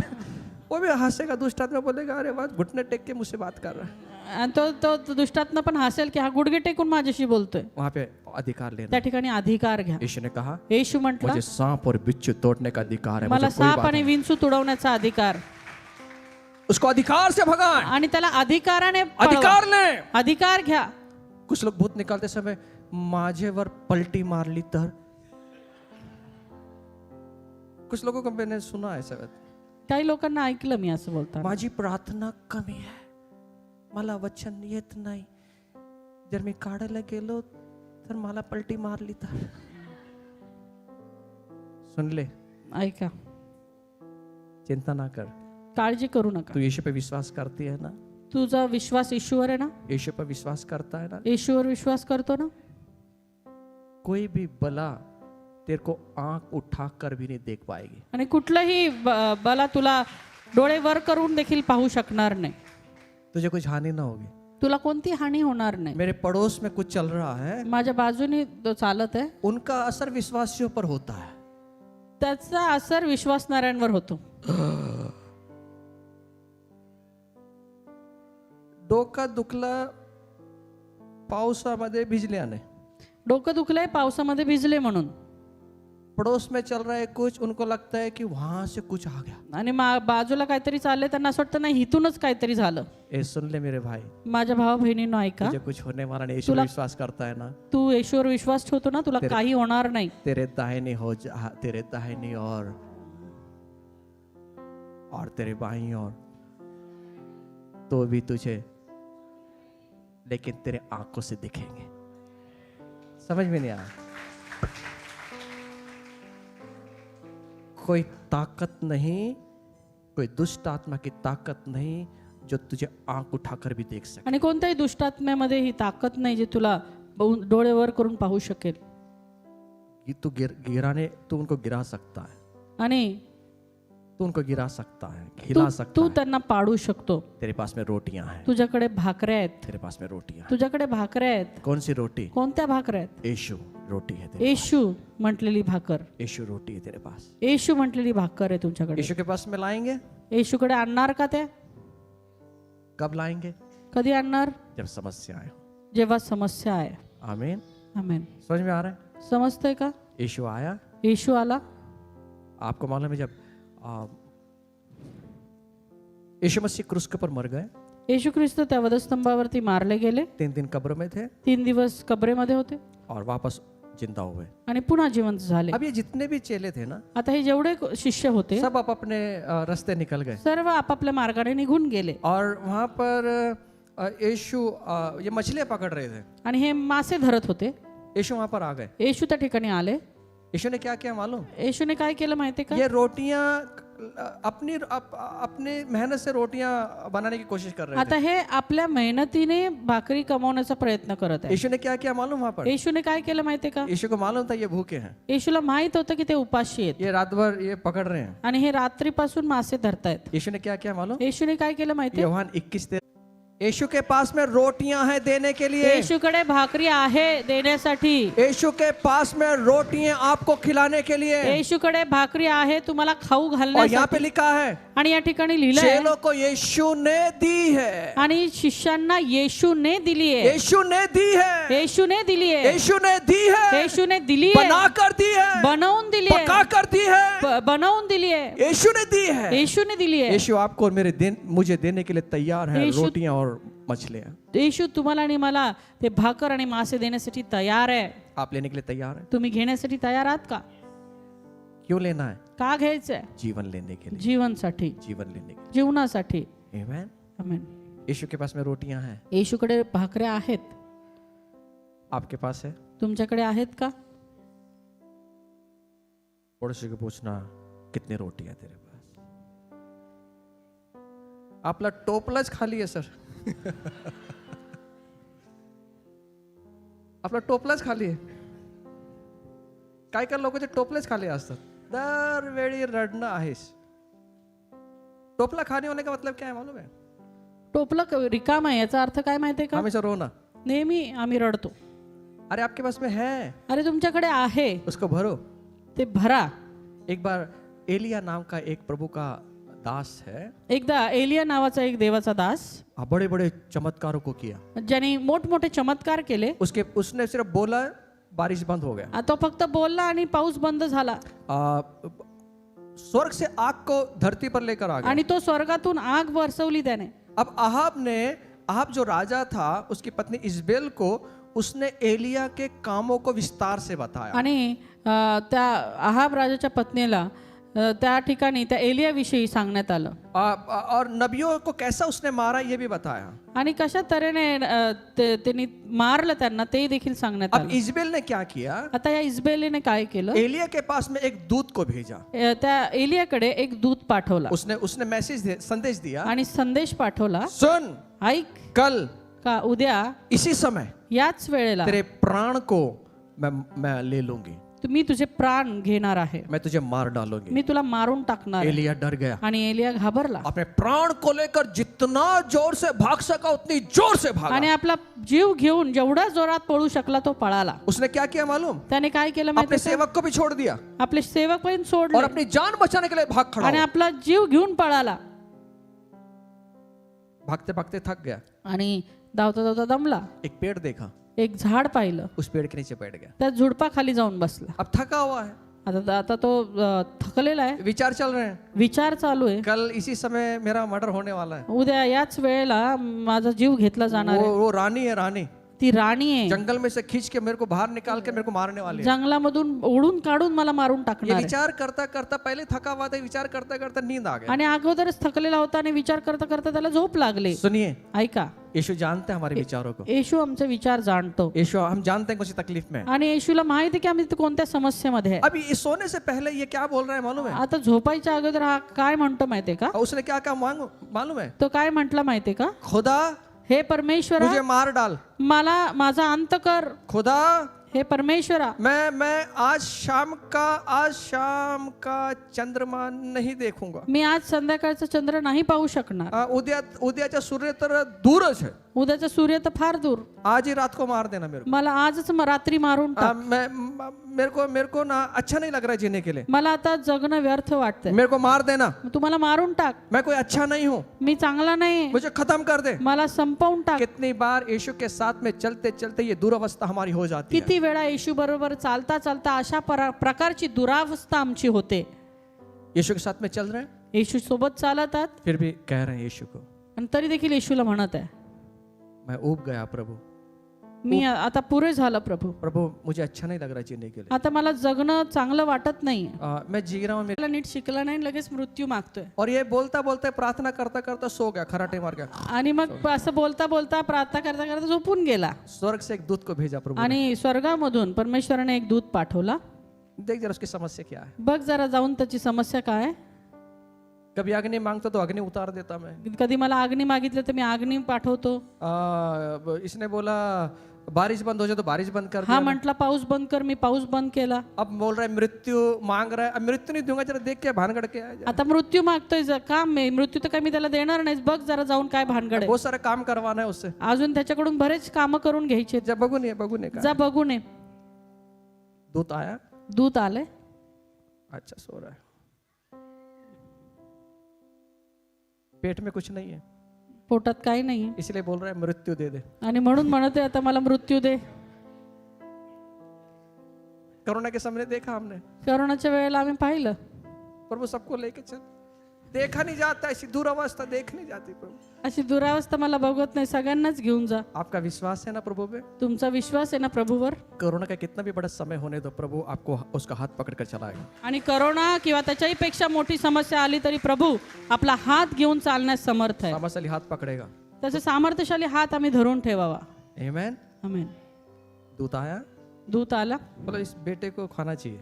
वो भी हंसेगा, दुष्ट आदमी बोलेगा अरे वाह घुटने टेक के मुझसे बात कर रहा है। आणि तो दुष्टात्मा पण हसेल की हा गुडघे टेकून माझ्याशी बोलतोय. वहां पे अधिकार लेना। त्या ठिकाणी अधिकार घ्या. यीशु ने कहा येशू म्हटला मुझे सांप और बिच्छू तोड़ने का अधिकार है, मला मुझे कोई साप बात आणि विंचू तुडवण्याचा अधिकार. उसको अधिकार से भगाएं, आणि त्याला अधिकाराने पळवा. अधिकार लें. अधिकार घ्या. कुछ लोग भूत निकालते समय माझेवर पलटी मारली तर. कुछ लोगों को मैंने सुना है सर, काही लोकांना ऐकलं मी असं बोलताना, माझी प्रार्थना कमी आहे, मला वचन येत नाही, जर मी काढायला गेलो तर मला पलटी मारली तर. सुन ले, ऐका, चिंता ना कर. काळजी करू नका. तू यीशु पे विश्वास करती है ना? तुझा विश्वास येशूवर आहे ना? यीशु पे विश्वास करता है ना? येशूवर विश्वास करतो ना? कोई भी बला तेरे को आंख उठा कर भी नहीं देख पाएगी. आणि कुठलंही बला तुला डोळे वर करून देखील पाहू शकणार नाही. तुझे कुछ हानि ना होगी. तुला कोणती हानी होणार नाही. मेरे पड़ोस में कुछ चल रहा है, माझ्या बाजूने तो चालत आहे, उनका असर विश्वासियों पर होता है. त्याचा असर विश्वासणाऱ्यांवर होतो. डोकं दुखलं पावसामध्ये भिजल्याने, डोकं दुखलंय पावसामध्ये भिजले म्हणून, पड़ोस में चल रहा है कुछ, उनको लगता है कि वहां से कुछ आ गया. आणि बाजूला काहीतरी चाललंय, त्यांना असं वाटतं नाही इथूनच काहीतरी झालं. ए सुन ले मेरे भाई, माझ्या भावा बहिणींनो ऐका, तुझे कुछ होने वाला नहीं. यीशु पे विश्वास करता है ना? तू येशूवर विश्वास ठेवतो ना, तुला काही होणार नाही. तेरे दाहिने तेरे दाहिनी और तेरे बाईं और तो भी तुझे, लेकिन तेरे आंखों से दिखेंगे. समझ में नहीं आया? कोई ताकत नहीं, कोई दुष्ट आत्मा की ताकत नहीं जो तुझे आंख उठाकर भी देख सके. आणि कोणत्याही दुष्टात्म्यामध्ये ही ताकद नाही जे तुला डोळे वर करून पाहू शकेल. तू उनको गिरा सकता है, आणि तू उनको गिरा सकता है, हिला सकता तू है. त्यांना पाडू शकतो. तेरे पास में रोटियां हैं, तुझ्याकडे भाकऱ्या आहेत. तेरे पास में रोटियां हैं. तुझ्याकडे भाकऱ्या आहेत. कौन सी रोटी? कोणत्या भाकऱ्या आहेत? यीशु रोटी है तेरे. येशू म्हटलेली भाकर. यीशु रोटी है तेरे पास. येशू म्हटलेली भाकर आहे तुमच्याकडे. यीशु के पास में लाएंगे. येशूकडे आणणार का ते? कब लाएंगे? कधी आणणार? जब समस्या आए. जेव्हा समस्या आहे. आमीन. आमेन. समझ में आ रहा है? समजतंय का? यीशु आया. येशू आला. आपको मालूम है जब यीशु मसीह क्रूस के ऊपर मर गए, येशू ख्रिस्त त्या वधस्तंभावरती मारले गेले. 3 दिन कब्र में थे 3 दिवस कबरेमध्ये होते और वापस जिंदा हुए. आणि पुन्हा जिवंत झाले. अब ये जितने भी चेले थे ना, आता हे जेवढे शिष्य होते सब अपने रास्ते निकल गए सर्व आपापल्या मार्गाने निघून गेले. और वहां पर यीशु ये मछलियां पकड़ रहे थे. आणि हे मासे धरत होते. यीशु वहां पर आ गए. येशू त्या ठिकाणी आले. यीशु ने क्या किया मालूम? येशूने काय केलं माहितीये का? ये रोटियां अपनी मेहनत से रोटियां बनाने की कोशिश कर रहे आता थे. हे आपल्या मेहनतीने भाकरी कमवण्याचा प्रयत्न करत आहे. यीशु ने क्या किया मालूम? वहां पर येशूने काय केलं माहितीये का? यीशु को मालूम था ये भूखे हैं, येशूला माहित होतं की ते उपाशी आहेत ये रात भर ये पकड़ रहे हैं. आणि हे रात्रीपासून मासे धरतायत. यीशु ने क्या किया मालूम? येशूने काय केलं माहितीये? यूहन्ना 21 यीशु के पास में रोटियां हैं देने के लिए. येशूकडे भाकरी आहे देण्यासाठी. यीशु के पास में रोटियां आपको खिलाने के लिए. येशूकडे भाकरी आहे तुम्हाला खाऊ और यहाँ पे घालण्यासाठी. लिखा है आणि या ठिकाणी लिहिलंय चेलों को यीशु ने दी है. आणि शिष्यांना येशूने दिली आहे. यीशु ने दी है. येशूने दिली आहे. यीशु ने दी है. येशूने दिली आहे. बना कर दी है. बनवून दिली आहे. पका कर दी है. बनवून दिली आहे. यीशु ने दी है. येशूने दिली आहे. यीशु आपको और मुझे देने के लिए तैयार है यीशु- रोटियां और मछलियां. येशू तुम्हाला आणि मला ते भाकर आणि मासे देण्यासाठी तयार आहे. आप लेने के लिए तैयार हैं? तुम्ही घेण्यासाठी तयार आहात का? क्यों लेना है? का घ्यायचंय? जीवन लेने के लिए. जीवनसाठी, जीवन लेने के जीवनासाठी. लिए. आमेन. आमेन. यीशु के पास में रोटियां हैं. येशूकडे भाकऱ्या आहेत. आपके पास है? तुमच्याकडे आहेत का? पड़ोसी को पूछना कितनी रोटियां तेरे पास. आपला टोपलाच खाली आहे सर. आपला टोपलाच खाली आहे. काय काय लोकांचे टोपलेच खाली असतात. दरवेळी रडणं आहेस. टोपला खाली होने का मतलब क्या है मालूम है? टोपलं रिकाम आहे याचा अर्थ काय माहितीये का? हमेशा रोना. नेहमी आम्ही रडतो. अरे आपके पास में है, अरे तुमच्याकडे आहे उसको भरो. ते भरा. एक बार एलिया नाम का एक प्रभु का दास है, एकदा एलिया नावाचा एक देवाचा दास बड़े बड़े चमत्कारों को किया. ज्याने मोठमोठे चमत्कार केले. उसने सिर्फ बोला, बारिश बंद हो गया. तो फक्त बोलला आणि पाऊस बंद झाला. स्वर्ग से आग को धरती पर लेकर आ गया। आणि तो स्वर्गातून आग बरसवली त्याने. अब अहाब जो राजा था, उसकी पत्नी इजबेल को उसने एलिया के कामों को विस्तार से बताया. आणि त्या अहाब राजाच्या पत्नीला त्या ठिकाणी त्या एलियाविषयी सांगण्यात आलं. और नबियों को कैसा उसने मारा ये भी बताया. आणि कशा तऱ्हेने त्यांनी मारलं त्यांना ते देखील सांगण्यात अब आलं. इजबेल ने क्या किया? आता या इजबेलीने काय केलं? एलिया के पास में एक दूत को भेजा. त्या एलियाकडे एक दूत पाठवला उसने संदेश दिया. आणि संदेश पाठवला. सुन, ऐक, कल का उद्या इसी समय याच वेळेला तेरे प्राण को मैं ले लूंगी. मी तुझे प्राण घेणार आहे. मैं तुझे मार डालूंगी. मी तुला मारून टाकणार आहे. एलिया डर गया. आणि एलिया घाबरला. अपने प्राण को लेकर जितना जोर से भाग सका उतनी जोर से भागा. आणि आपला जीव घेऊन जेवढा जोरात पळू शकला तो पळाला. उसने क्या किया मालूम? त्याने काय केलं अपने माहिती आहे? सेवक को भी छोड़ दिया आपले सेवक पण और सोडले अपनी जान बचाने के लिए भाग खड़ा आणि हुआ. आपला जीव घेऊन पळाला. भागते भागते थक गया. आणि धावता धावता दमला. एक पेड़ देखा, एक झाड पाहिलं. उस पेड़ के नीचे बैठ गया. त्या झुडपाखाली जाऊन बसला. अब थका हुआ है. आता तो थकलेला आहे. विचार चल रहे हैं, विचार चालू आहे. कल इसी समय मेरा मर्डर होने वाला है. उद्या याच वेळेला माझा जीव घेतला जाणार आहे. वो रानी है, रानी ती राणी आहे. जंगल में से खींच के मेरे को बाहर निकाल के मेरे को मारने वाली है. जंगलामधून ओढून काढून मला मारून ये टाकणार आहे. विचार करता करता पहले थका हुआ था, विचार करता करता नींद आ गया. आणि अगोदरच थकलेला होता आणि विचार करता करता त्याला झोप लागली. सुनिए, ऐका, यीशु जानते हैं हमारे विचारों को. येशू आमचे विचार जाणतो. यीशु, हम जानते हैं कौन सी तकलीफ में है. आणि येशूला माहिती आहे की आम्ही कोणत्या समस्येमध्ये आहे. अभी इस सोने से पहले ये क्या बोल रहा है मालूम है? आता झोपायच्या अगोदर हा काय म्हणतो माहितीये का? और उसने क्या कहा मालूम है? तो काय म्हटला माहितीये का? खुदा हे परमेश्वरा, मुझे मार डाल. मला माझा अंत कर. खुदा, हे परमेश्वरा, मैं आज शाम का चंद्रमा नहीं देखूंगा. मी आज संध्याकाळचा चंद्र नाही पाहू शकणार. उद्याचा सूर्य तर दूरच है. उद्याचा सूर्य तर फार दूर. आज ही रात को मार देना मेरे को. मला आजच रात्री मारून टाक. मेरे को ना अच्छा नहीं लग रहा है जीने के लिए. मला आता जगणं व्यर्थ वाटतंय. मेरे को मार देना. तू मला मारून टाक. मैं कोई अच्छा नहीं हूँ. मी चांगला नाही. मुझे खत्म कर दे. मला संपवून टाक. कितनी बार यीशु के साथ में चलते चलते ये दुरावस्था हमारी हो जाती है. किती वेळा येशू बरोबर चालता चालता अशा प्रकारची दुरावस्था आमची होते. यीशु के साथ में चल रहे हैं, येशू सोबत चालतात फिर भी कह रहे हैं यीशु को, आणि तरी देखील येशूला म्हणत आहे, मैं ऊब गया प्रभु. मी आता पुरे झालं प्रभू. प्रभु मुझे अच्छा नहीं लग रहा जीने के लिए. आता मला जगणं चांगलं वाटत नाही. मैं जी रहा हूँ. मला नीट शिकला नाही, लगेच मृत्यू मागतोय. और ये बोलता बोलता प्रार्थना करता करता सो गया, खराटे मार गया. आणि मग असं बोलता बोलता प्रार्थना करता करता झोपून गेला. स्वर्ग से एक दूत को भेजा प्रभु. आणि स्वर्गामधून परमेश्वराने एक दूत पाठवला. देख जरा उसकी समस्या क्या है. बघ जरा जाऊन त्याची समस्या काय आहे. कभी अग्नि मांगता तो अग्नि उतार देता मैं. कधी मला अग्नी मागितलं तर मी अग्नी पाठवतो. इसने बोला बारिश बंद हो जाए तो बारिश बंद कर हा दिया. म्हटला पाऊस बंद कर, मी पाऊस बंद केला. अब बोल रहा है मृत्यू मांग रहा है. अब मृत्यू नहीं दूंगा, जरा देख के भानगड़ के आ जा. आता मृत्यू मागतोय. का मृत्यू तर काय मी त्याला देणार नाही. बघ जरा जाऊन काय भानगड आहे. बहुत सारा काम करवाना है उससे. अजून त्याच्याकडून बरेच काम करून घ्यायचे. जा बघून ये जा बघून ये. दूत आया. दूत आले. अच्छा सो रहा है. पेट में कुछ नहीं है, पोटात काही नाही, इसलिए बोल रहा है मृत्यू दे दे. आणि म्हणून म्हणत आहे आता मला मृत्यू दे. कोरोना के सामने देखा हमने, कोरोनाच्या वेळेला आम्ही पाहिलं. प्रभु सबको लेके चल. देखा नहीं जाता, ऐसी दुरावस्था देख नहीं जाती प्रभु. अशी दुरावस्था मला बघत नाही. सगळ्यांनाच घेऊन जा. आपका विश्वास है ना प्रभु पे? तुमचा विश्वास आहे ना प्रभूवर? कोरोना का कितना भी बड़ा समय होने दो, प्रभु आपको उसका हात पकड़ कर चलाएगा. आणि करोना किंवा त्याच्याही पेक्षा मोठी समस्या आली तरी प्रभू आपला हात घेऊन चालण्यास समर्थ आहे. सामर्थ्यशाली हाथ पकड़ेगा. त्याचे सामर्थ्यशाली हात आम्ही धरून ठेवावा. आमेन. आमेन. दूत आया. दूत आला बोला इस बेटे को खाना चाहिए.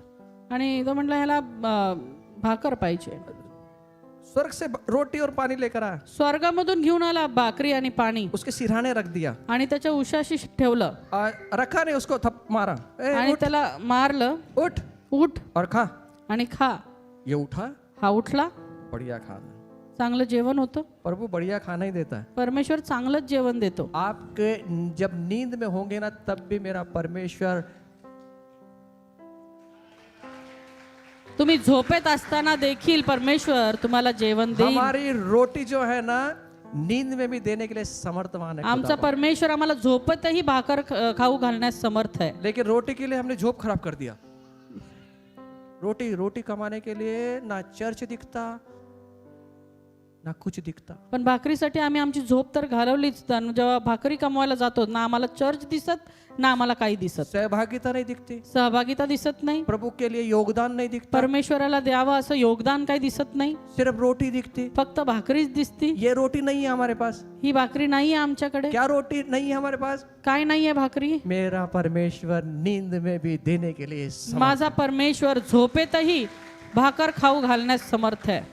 आणि तो म्हटला ह्याला भाकर पाहिजे. स्वर्ग से रोटी और पानी लेकर आया. स्वर्गामधून घेऊन आला भाकरी आणि पाणी. उसके सिरहाने रख दिया. आणि त्याच्या उशाशी ठेवलं. रखा नहीं, उसको थप मारा. आणि त्याला मारलं. उठ उठ और खा. आणि खा. ये उठा. हा उठला. बढ़िया खाना. चांगलं जेवण होतं. प्रभु बढ़िया खाना ही देता है. परमेश्वर चांगलंच जेवण देतो. आपके जब नींद में होंगे ना, तब भी मेरा परमेश्वर. तुम्ही झोपेत असताना देखील परमेश्वर तुम्हाला जेवण देईल. हमारी रोटी जो है ना, नींद में भी देने के लिए समर्थवान है. आमचा परमेश्वर आम्हाला झोपेतही भाकर खाऊ घालण्यास समर्थ आहे. लेकिन रोटी के लिए हमने झोप खराब कर दिया. रोटी कमाने के लिए ना चर्च दिखता ना कुछ दिखता. पण भाकरीसाठी आम्ही आमची झोप तर घालवलीच. जेव्हा भाकरी कमवायला जातो ना आम्हाला चर्च दिसत ना आम्हाला काही दिसत. सहभागिता नहीं दिखती, सहभागिता दिसत नाही. प्रभु के लिए योगदान नहीं दिखता, परमेश्वराला द्यावं असं योगदान काही दिसत नाही. सिर्फ रोटी दिखती. फक्त भाकरीच दिसती. ये रोटी नहीं है हमारे पास. ही भाकरी नाहीये आमच्याकडे. क्या रोटी नहीं है हमारे पास? काय नाहीये भाकरी? मेरा परमेश्वर नींद में भी देने के लिए समर्थ. माझा परमेश्वर झोपेतही भाकर खाऊ घालण्यास समर्थ आहे.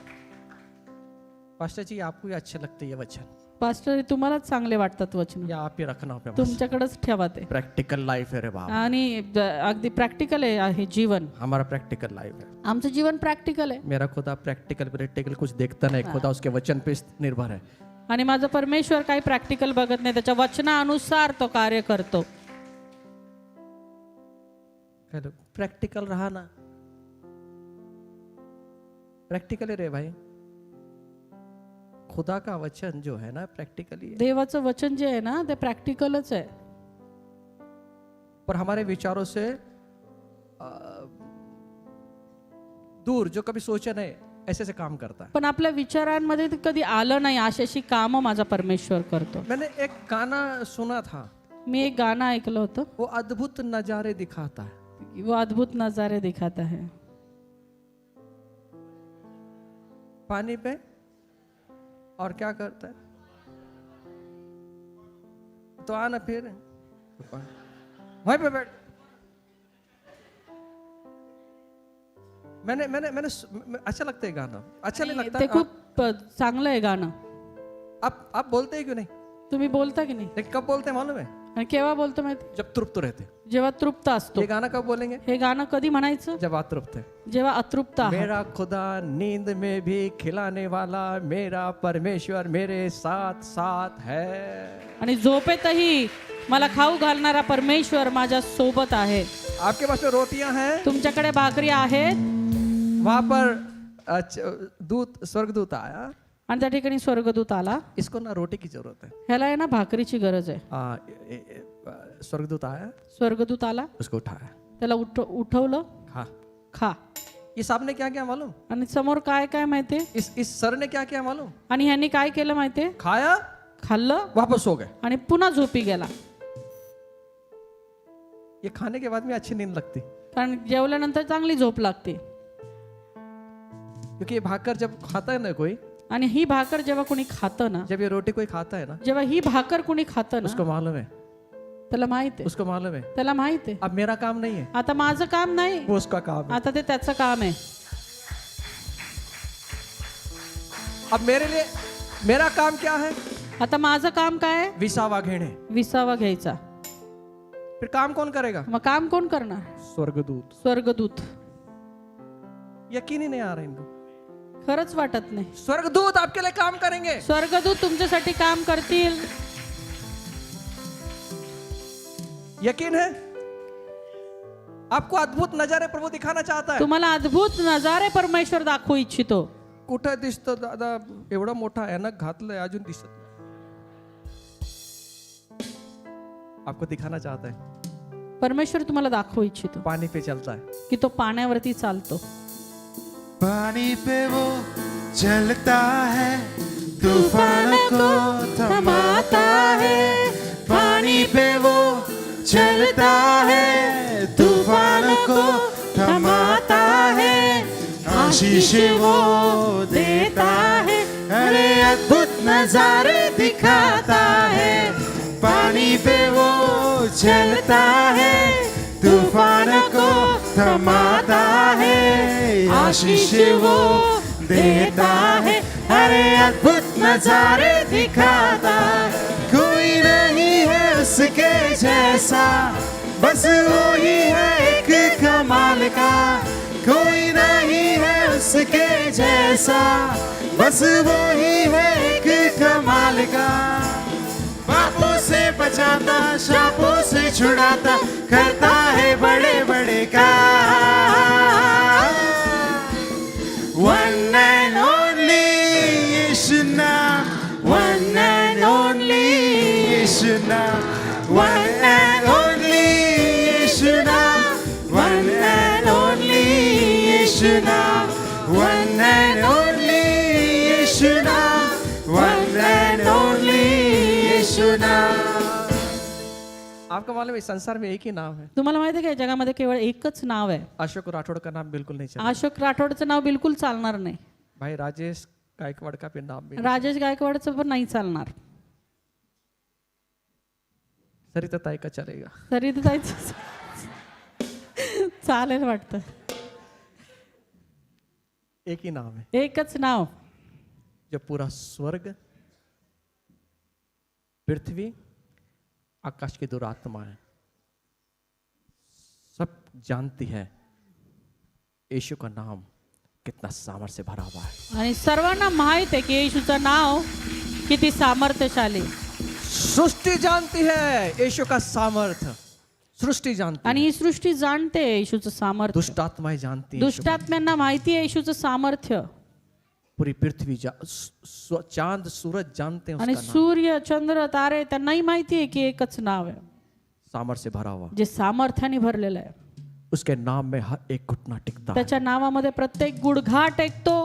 पास्टर जी आपको ये अच्छे लगते ये वचन, पास्टर तुम्हालाच चांगले वाटतात वचन, या आप ही रखना अपने पास. तुमच्याकडेच ठेवा ते. प्रैक्टिकल लाइफ है रे बाप. आणि अगदी प्रॅक्टिकल आहे जीवन. हमारा प्रैक्टिकल लाइफ है. आमचं जीवन प्रॅक्टिकल आहे. मेरा खुदा प्रैक्टिकल कुछ देखता नहीं, खुदा उसके वचन पे निर्भर है. आणि माझा परमेश्वर काही प्रॅक्टिकल बघत नाही, त्याच्या वचनानुसार तो कार्य करतो. प्रैक्टिकल रहा ना, प्रैक्टिकल रे भाई. खुदा का वचन जो है ना प्रैक्टिकली है. देवाचं वचन जे आहे ना ते प्रॅक्टिकलच आहे. पर हमारे विचारों से दूर जो कभी सोचा नहीं ऐसे से काम करता है. पण आपल्या विचारांमध्ये ते कधी आलं नाही अशी कामं माझा परमेश्वर करतो. मैंने एक गाना सुना था, मी एक गाणं ऐकलं होतं. वो अद्भुत नजारे दिखाता है. वो अद्भुत नजारे दिखाता है. पानी पे और क्या करता है तो आना फिर वहीं पे बैठ. मैंने अच्छा लगता है गाना, अच्छा नहीं लगता. ते खूप चांगलं आहे गाणं. आप बोलते हैं क्यों नहीं? तुम्ही बोलता की नाही? लेकिन कब बोलते हैं मालूम है? आणि केव्हा बोलतो माहिती? जब तृप्त रहते. जेव्हा तृप्त असतो. ये गाना कब बोलेंगे? हे गाणं कधी म्हणायचं? जब अतृप्त है. जेव्हा अतृप्त आहे. मेरा खुदा नींद में भी खिलाने वाला, मेरा परमेश्वर मेरे साथ साथ है. आणि झोपेतही मला खाऊ घालणारा परमेश्वर माझ्या सोबत आहे. आपके पास में रोटियां हैं, तुमच्याकडे भाकरी आहेत वहां पर दूत स्वर्गदूत आया. आणि त्या ठिकाणी स्वर्गदूत आला. इसको ना रोटी की जरूरत है. ह्याला आहे ना भाकरीची गरज आहे. स्वर्गदूत आया, स्वर्गदूत आला, उसको उठाया, त्याला उठवलं. खा. खा. ये साहब ने क्या किया मालूम? आणि समोर काय काय माहितीये? इस सर ने क्या किया मालूम? आणि ह्यांनी काय केलं माहितीये? खाया, खाल्लं, वापस सो गए. आणि पुन्हा झोपी गेला. ये खाने के बाद में अच्छी नींद लगती, कारण जेवल्यानंतर चांगली झोप लागते. क्योंकि ये भाकर जब खाता है ना कोई, आणि ही भाकर जेव्हा कोणी खातं ना, जब ये रोटी कोई खाता है ना, जेव्हा ही भाकर कोणी खातं ना, उसको मालूम है, त्याला माहित आहे. उसको मालूम है त्याला माहित आहे अब मेरा काम नहीं है, आता माझं काम नाही, वो उसका काम है. आता ते त्याचं काम आहे. अब मेरे लिए मेरा काम क्या है? आता माझं काम काय आहे? विसावा घेणे. विसावा घ्यायचा. फिर काम कौन करेगा? मग काम कोण करणार? स्वर्गदूत. स्वर्गदूत. यकीन ही नहीं आ रहा इनको. खरंच वाटत नाही. स्वर्गदूत आपके लिए काम करेंगे. स्वर्गदूत तुमच्यासाठी काम करतील. यकीन है? आपको अद्भुत नजारे प्रभू दिखाना चाहता है. तुम्हाला अद्भुत नजारे परमेश्वर दाखवू इच्छितो. कुठं दिसतं दादा? एवढा मोठा ऐनक घातलंय अजून दिसत नाही. आपको दिखाना चाहता है. परमेश्वर तुम्हाला दाखवू इच्छितो पानी पे चलता है. की तो पाण्यावरती चालतो. पानी पे वो चलता है, तूफान को थमाता है. पानी पे वो चलता है, तूफान को थमाता है. आशीष वो देता है, अरे अद्भुत नजारे दिखाता है. पानी पे वो चलता है, तूफान को थमाता है. आशीष वो देता है, अरे अद्भुत नजारे दिखाता है. कोई नहीं है उसके जैसा, बस वो ही है एक कमाल का. कोई नहीं है उसके जैसा, बस वो ही है एक कमाल का. पापों से बचाता, शापों से छुड़ाता, करता है बड़े बड़े काम. One and only यीशु नाम, one and only यीशु नाम, one and only यीशु नाम, one and only आपको मालूम है इस संसार में एक ही नाम है. तुम्हाला माहिती आहे का या जगामध्ये केवळ एकच नाव आहे. अशोक राठौड़ का नाम बिल्कुल नहीं चला. अशोक राठोडचं नाव बिलकुल चालणार नाही. भाई राजेश गायकवाड़ का भी नाम भी. राजेश गायकवाडचं पण नाही चालणार. सरिता ताई का चलेगा. तरी तर जायचं चालेल वाटतं. एक ही नाम है एकच नाव जो पूरा स्वर्ग, पृथ्वी, आकाश की दुरात्मा है सब जानती है. यीशु का नाम कितना सामर्थ्य से भरा हुआ है. आणि सर्वांना माहित आहे की येशूचं नाव किती सामर्थ्यशाली. सृष्टि जानती है यीशु का सामर्थ्य. सृष्टि जानती आणि है. ही सृष्टी जाणते येशूचं सामर्थ्य. दुष्ट आत्माएं जानती है. दुष्टात्म्यांना माहिती आहे येशूचं सामर्थ्य. पूरी पृथ्वी चांद सूरज जानते हैं आणि उसका नाम. सूर्य चंद्र तारे त्यांनाही माहिती आहे की एकच नाव आहे सामर्थ्य से भरा हुआ. जे सामर्थ्याने भरलेलं आहे. उसके नाम में हर एक घुटना टिकता है. त्याच्या नावामध्ये प्रत्येक गुडघा टेकतो.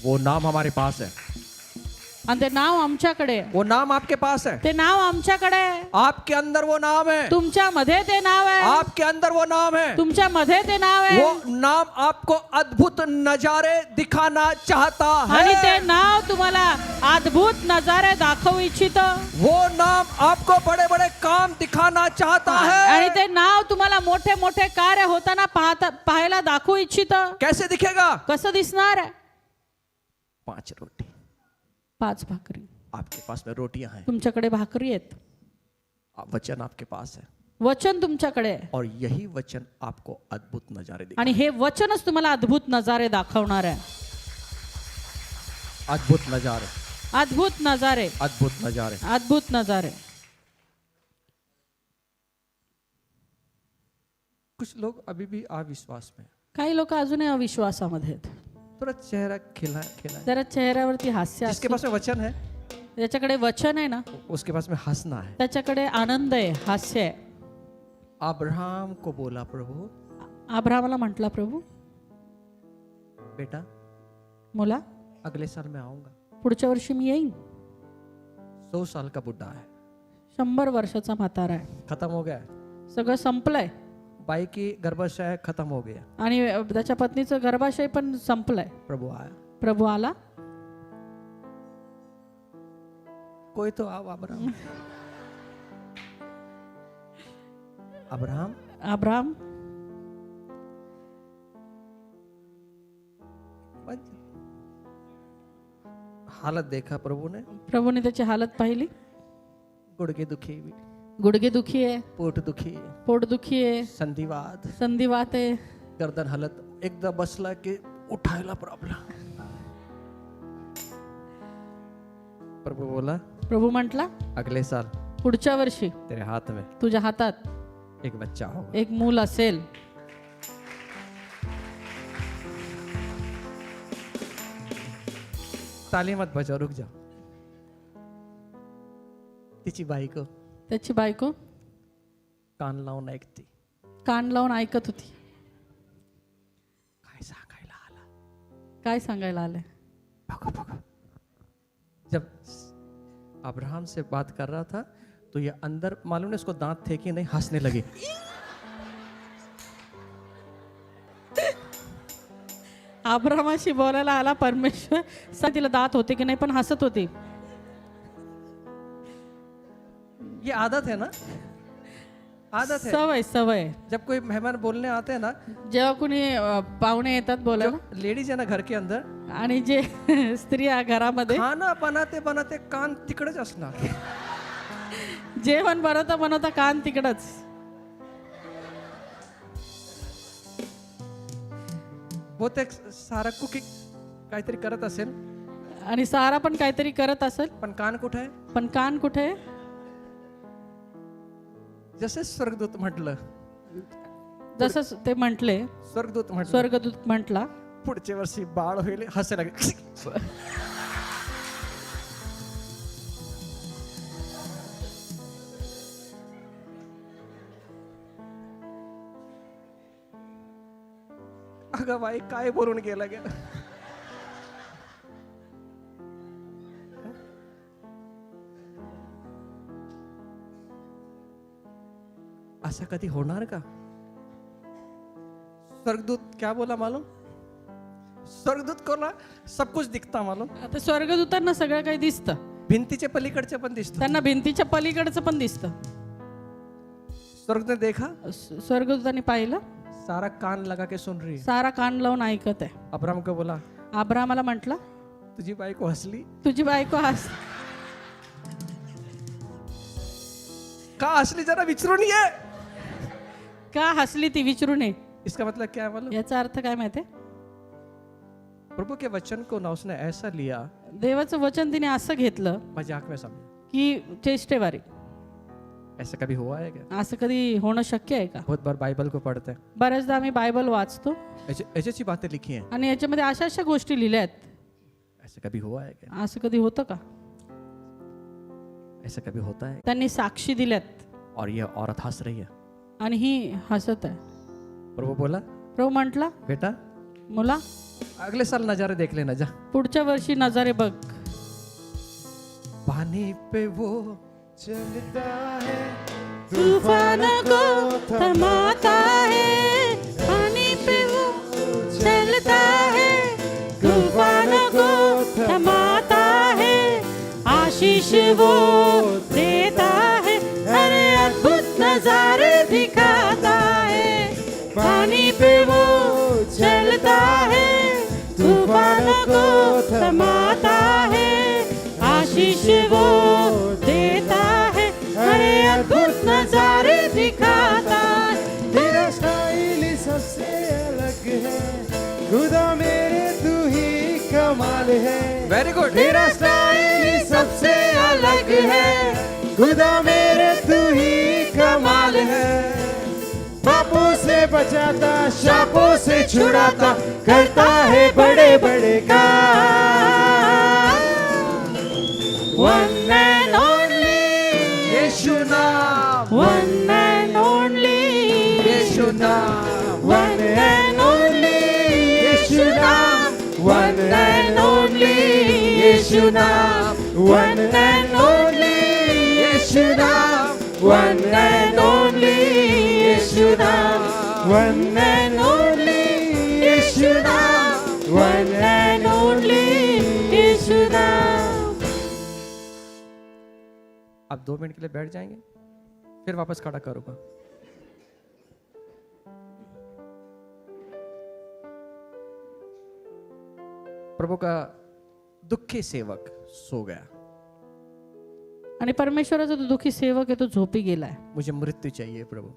वो नाम हमारे पास है. आणि ते नाव आमच्याकडे आहे. वो नाम आपके पास है. ते नाव आमच्याकडे आहे. आपके अंदर वो नाम है. तुमच्या मध्ये ते नाव आहे. आपके अंदर वो नाम है. तुमच्या मध्ये ते नाव आहे. वो नाम आपको अद्भुत नजारे दिखाना चाहता आणि ते है. नाव तुम्हाला अद्भुत नजारे दाखवू इच्छित. वो नाम आपको बड़े बड़े काम दिखाना चाहता आणि है. ते नाव तुम्हाला मोठे मोठे कार्य होताना पाहायला दाखवू इच्छित. कैसे दिखेगा? कसं दिसणार आहे? 5 रोटी. 5 भाकरी. आपके पास में रोटियां हैं. तुमच्याकडे भाकरी आहेत. वचन आपके पास है. वचन तुमच्याकडे आहे. और यही वचन आपको अद्भुत नजारे दिखा. आणि हे वचनच तुम्हाला अद्भुत नजारे दाखवणार आहे. अद्भुत नजारे. अद्भुत नजारे. अद्भुत नजारे. अद्भुत नजारे. कुछ लोग अभी भी अविश्वास में. काही लोक अजूनही अविश्वासामध्ये आहेत. थोड़ा चेहरा खिला खिला. जरा चेहऱ्यावरती हास्य जिसके असतं. पास में वचन है ज्याच्याकडे वचन आहे ना उसके पास में हंसना है. त्याच्याकडे आनंद आहे, हास्य आहे. अब्राहम को बोला प्रभु, अब्राहमाला म्हटला प्रभू बेटा मुला अगले साल मैं आऊंगा. पुढच्या वर्षी मी येईन. 100 साल का बुढ़ा है. 100 वर्षाचा म्हातारा आहे. खत्म हो गया है. सगळं संपलंय. बाई की गर्भाशय खत्म हो गया. आणि त्याच्या पत्नीचं गर्भाशय पण संपलंय. प्रभु आया. प्रभू आला. कोई तो आओ अब्राहम. अब्राहम अब्राहम हालत देखा प्रभु ने. प्रभूने त्याची हालत पाहिली. गुडघे दुखी हुई, गुडघे दुखी आहे, पोट दुखी, पोट दुखी आहे, संधिवात, संधिवात आहे. गर्दन हालत एकदा बसला की उठायला प्रॉब्लेम. प्रभु बोला प्रभू म्हटला अगले साल पुढच्या वर्षी तेरे हाथ में तुझ्या हातात एक बच्चा होगा. एक मूल असेल. ताली मत बजाओ, रुक जाओ. तिची बायको त्याची बायको कान लावून ऐकते. कान लावून ऐकत होती. काय सांगायला आला. काय सांगायला आलंय. भगो भगो. जब अब्राहम से बात कर रहा था तो ये अंदर मालूम नहीं उसको दांत थे कि नहीं, हंसने लगी. अब्राहमाशी बोलायला आला परमेश्वर. तिला दात होते की नाही पण हसत होती. ये आदत है ना, आदत है. सवय सवय. जब कोई मेहमान बोलने आते हैं ना, जेव्हा कुणी पाहुणे येतात बोलायला जो लेडीज है ना घर के अंदर, आणि जे स्त्रिया घरामध्ये खाना बनाते बनाते कान तिकडेच असणार. जेवण बनवता बनवता कान तिकडच. बहुतेक सारा कुकिंग काहीतरी करत असेल आणि सारा पण काहीतरी करत असेल पण कान कुठे आहे. पण कान कुठे. जसे स्वर्गदूत म्हटलं, जसं ते म्हटले स्वर्गदूत म्हटलं स्वर्गदूत म्हटला पुढच्या वर्षी बाळ होईल, हसे लागले. अगं बाई काय बोलून गेला गे. असं कधी होणार का? स्वर्गदूत क्या बोला मालूम? स्वर्गदूत को ना सब कुछ दिखता मालूम. आता स्वर्गदूतांना सगळं काही दिसतं, भिंतीचे पलीकडचे पण दिसतं. त्यांना भिंतीच्या पलीकडचं पण दिसतं. स्वर्ग ने देखा, स्वर्गदूतांनी पाहिलं, सारा कान लगा के सुन रही है. सारा कान लावून ऐकत आहे. अब्राम को बोला, अब्राहमाला म्हटलं, तुझी बायको हसली तुझी बायको का? हसली जरा विचारून ये. का हसली ती विचारू नये. इसका मतलब क्या है मालूम? याचा अर्थ काय माहितीये? प्रभु के वचन को ना उसने ऐसा लिया, देवाचं वचन तिने असं घेतलं मजाक में समझा. की चेष्टेवारी. ऐसा कभी हुआ है क्या? असं कधी होणं शक्य आहे का? बहुत बार बाइबल को पढ़ते हैं, बऱ्याचदा आम्ही बायबल वाचतो ऐसी बातें लिखी हैं. आणि याच्यामध्ये अशा अशा गोष्टी लिहिल्या आहेत. ऐसा कभी हुआ है क्या? असं कधी होतं का? ऐसा कभी होता है? त्यांनी साक्षी दिल्यात और ये औरत हंस रही है. आणि ही हसत आहे. प्रभु बोला, प्रभू म्हटला, बेटा मुला अगले साल नजारे देख लेना जा. पुढच्या वर्षी नजारे बघ. पानी पे वो चलता है, तूफान को थमाता है, पानी पे वो चलता है, तूफान को थमाता है, आशीष वो देता है, हर अद्भुत नजारे दिखाता है. पानी पे वो चलता है, तूफान को थमाता है, आशीष वो देता है, हर अद्भुत नजारे दिखाता है. तेरा स्टाइल सबसे अलग है, खुदा मेरे तू ही कमाल है. Very good. तेरा स्टाइल सबसे अलग है, खुदा मेरे तू ही कमाल है. पापों से बचाता, शापों से छुड़ाता, करता है बड़े बड़े काम. One and only यीशु नाम, One and only, यीशु नाम, One and only यीशु नाम. One and only यीशु नाम. One and only यीशु नाम. One and only यीशु नाम. One and only यीशु नाम. One and only यीशु नाम. आप 2 मिनट के लिए बैठ जाएंगे, फिर वापस खड़ा करूंगा. प्रभु का दुखी सेवक सो गया. आणि परमेश्वराचा तो दुःखी सेवक आहे, तो झोपी गेलाय. मुझे मृत्यु चाहिए प्रभु.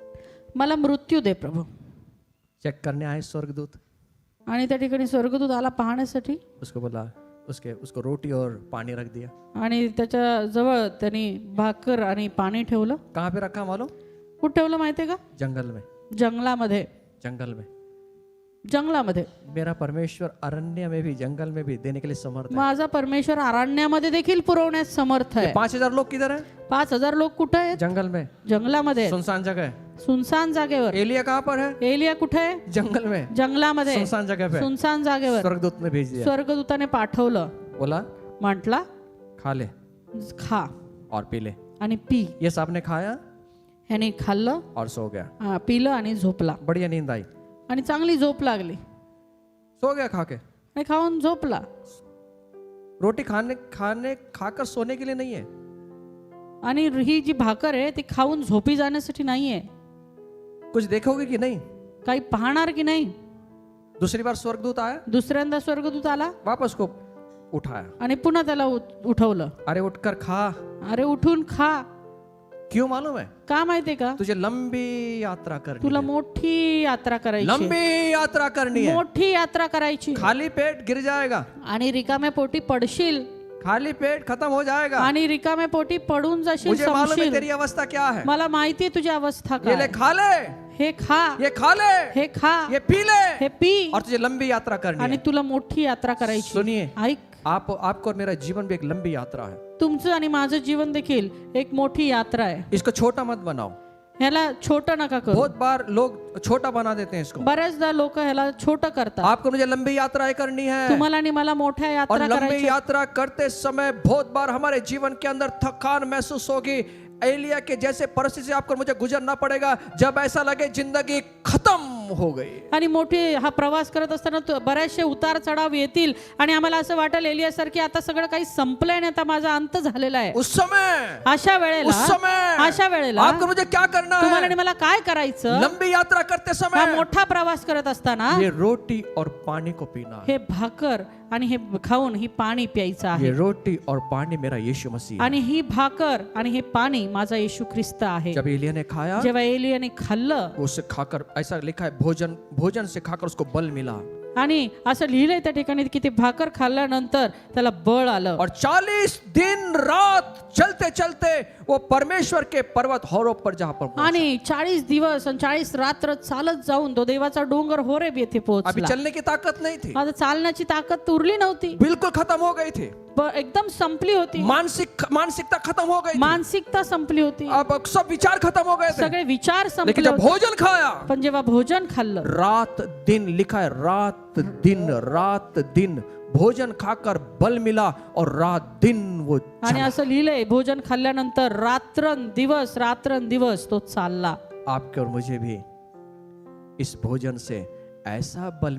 मला मृत्यू दे प्रभू. चेक करने आए स्वर्गदूत. आणि त्या ठिकाणी स्वर्गदूत आला पाहण्यासाठी. उसको बोला, उसको रोटी और पानी रख दिया. आणि त्याच्या जवळ त्यांनी भाकर आणि पाणी ठेवलं. कहाँ पे रखा मालूम? कुठं ठेवलं माहितीये का? जंगल में. जंगलामध्ये. जंगल में. जंगलामध्ये. मेरा परमेश्वर अरण्य में भी, जंगल में भी देने के लिए समर्थ है. माझा परमेश्वर अरण्यामध्ये देखील पुरवण्यास समर्थ आहे. 5000 लोग किधर है? 5000 लोक कुठे आहेत? जंगल में. जंगलामध्ये. सुनसान जगह है. सुनसान जागेवर. एलिया कहाँ पर है? एलिया कुठे आहे? जंगल में. जंगलामध्ये. सुनसान जगह पे. सुनसान जागेवर. स्वर्गदूत ने भेज दिया. स्वर्गदूताने पाठवलं. बोला, म्हटला, खा ले खा और पी ले. आणि पी. ये साहब ने खाया ह्याने खाल्लं, और सो गया. पिलं आणि झोपला. बढ़िया नींद आई. आणि चांगली झोप लागली. सो गया खा के. आणि खाऊन झोपला. रोटी खाकर सोने के लिए नहीं है. आणि ही जी भाकर आहे ती खाऊन झोपी जाण्यासाठी नाहीये. कुछ देखोगे कि नहीं? काही पाहणार की नाही? दूसरी बार स्वर्गदूत आया, दुसऱ्यांदा स्वर्गदूत आला वापस को उठाया. आणि पुन्हा त्याला उठवलं. अरे उठकर खा. अरे उठून खा. क्यों मालूम है? का माहितीये का? तुझे लंबी यात्रा करनी तुला है. मोठी यात्रा करायची. लंबी यात्रा करनी है. मोठी यात्रा करायची. खाली पेट गिर जाएगा. आणि रिकाम्या पोटी पडशील. खाली पेट खत्म हो जाएगा. आणि रिकाम्या पोटी पडून जाशील. मुझे मालूम है संपशील. तेरी अवस्था क्या है. मला माहितीये तुझी अवस्था ये ले काय. खा ले, हे खा. ये खा ले, हे खा. ये पी ले, हे पी. और तुझे लंबी यात्रा करनी आणि है. तुला मोठी यात्रा करायची. सुनिए, ऐक, आपको और मेरा जीवन भी एक लंबी यात्रा है. तुमचं आणि माझं जीवन देखील एक मोठी यात्रा आहे. इसको छोटा मत बनाओ. ह्याला छोटं नका करू. बहुत बार लोग छोटा बना देते हैं इसको. बऱ्याचदा लोक ह्याला छोटं करतात. आपको मुझे लंबी यात्राएं करनी है. तुम्हाला आणि मला मोठ्या और यात्रा लंबी करायची. यात्रा करते समय बहुत बार हमारे जीवन के अंदर थकान महसूस होगी, एलिया के जैसे परिस्थिति से आपको मुझे गुजरना पड़ेगा जब ऐसा लगे जिंदगी खत्म हो गई। आणि मोठी हा प्रवास करत असताना बरेचसे उतार चढाव येतील आणि आम्हाला असं वाटेल एलियासारखी आता सगळं काही संपलंय आणि आता माझा अंत झालेला आहे. उस समय अशा वेळेला आपको मुझे क्या करना तुम्हाला है? आणि मला काय करायचं? लंबी यात्रा करते हा समय मोठा प्रवास करत असताना ये रोटी और पानी को पीना, हे भाकर आणि हे खाऊन ही पाणी प्यायचं आहे. ये रोटी और पानी मेरा यीशु मसीह है। आणि ही भाकर आणि हे पाणी माझा येशू ख्रिस्त आहे. जब एलिया ने खाया, जेव्हा एलियाने खाल्लं उससे खाकर ऐसा लिखा है भोजन से खाकर उसको बल मिला आणि असं लिहिलंय त्या ठिकाणी की ते भाकर खाल्ल्यानंतर त्याला बळ आलं. और 40 दिन रात चलते चलते वो परमेश्वर के पर्वत होरेब पर जहाँ पर पहुंचा। आणि 40 दिवस आणि 40 रात्र चालत जाऊन तो देवाचा डोंगर होरेब येथे अभी पोहोचला. चलने की ताकत नहीं थी, आता चालण्याची ताकद उरली नव्हती, बिल्कुल खत्म हो गई थी, एकदम संपली होती. मानसिकता खत्म हो गई थी, मानसिकता संपली होती, अब सब विचार खत्म हो गए थे। सगळे विचार लेकिन संपले जब होते. भोजन खाया, पण जेव्हा भोजन खाल्लं, रात दिन लिखा है, रात दिन भोजन खाकर बल मिला और रात दिन वो आणि असं लिहिलंय भोजन खाल्ल्यानंतर रात्रंदिवस तो चालला. आपके और मुझे भी इस भोजन से ऐसा बल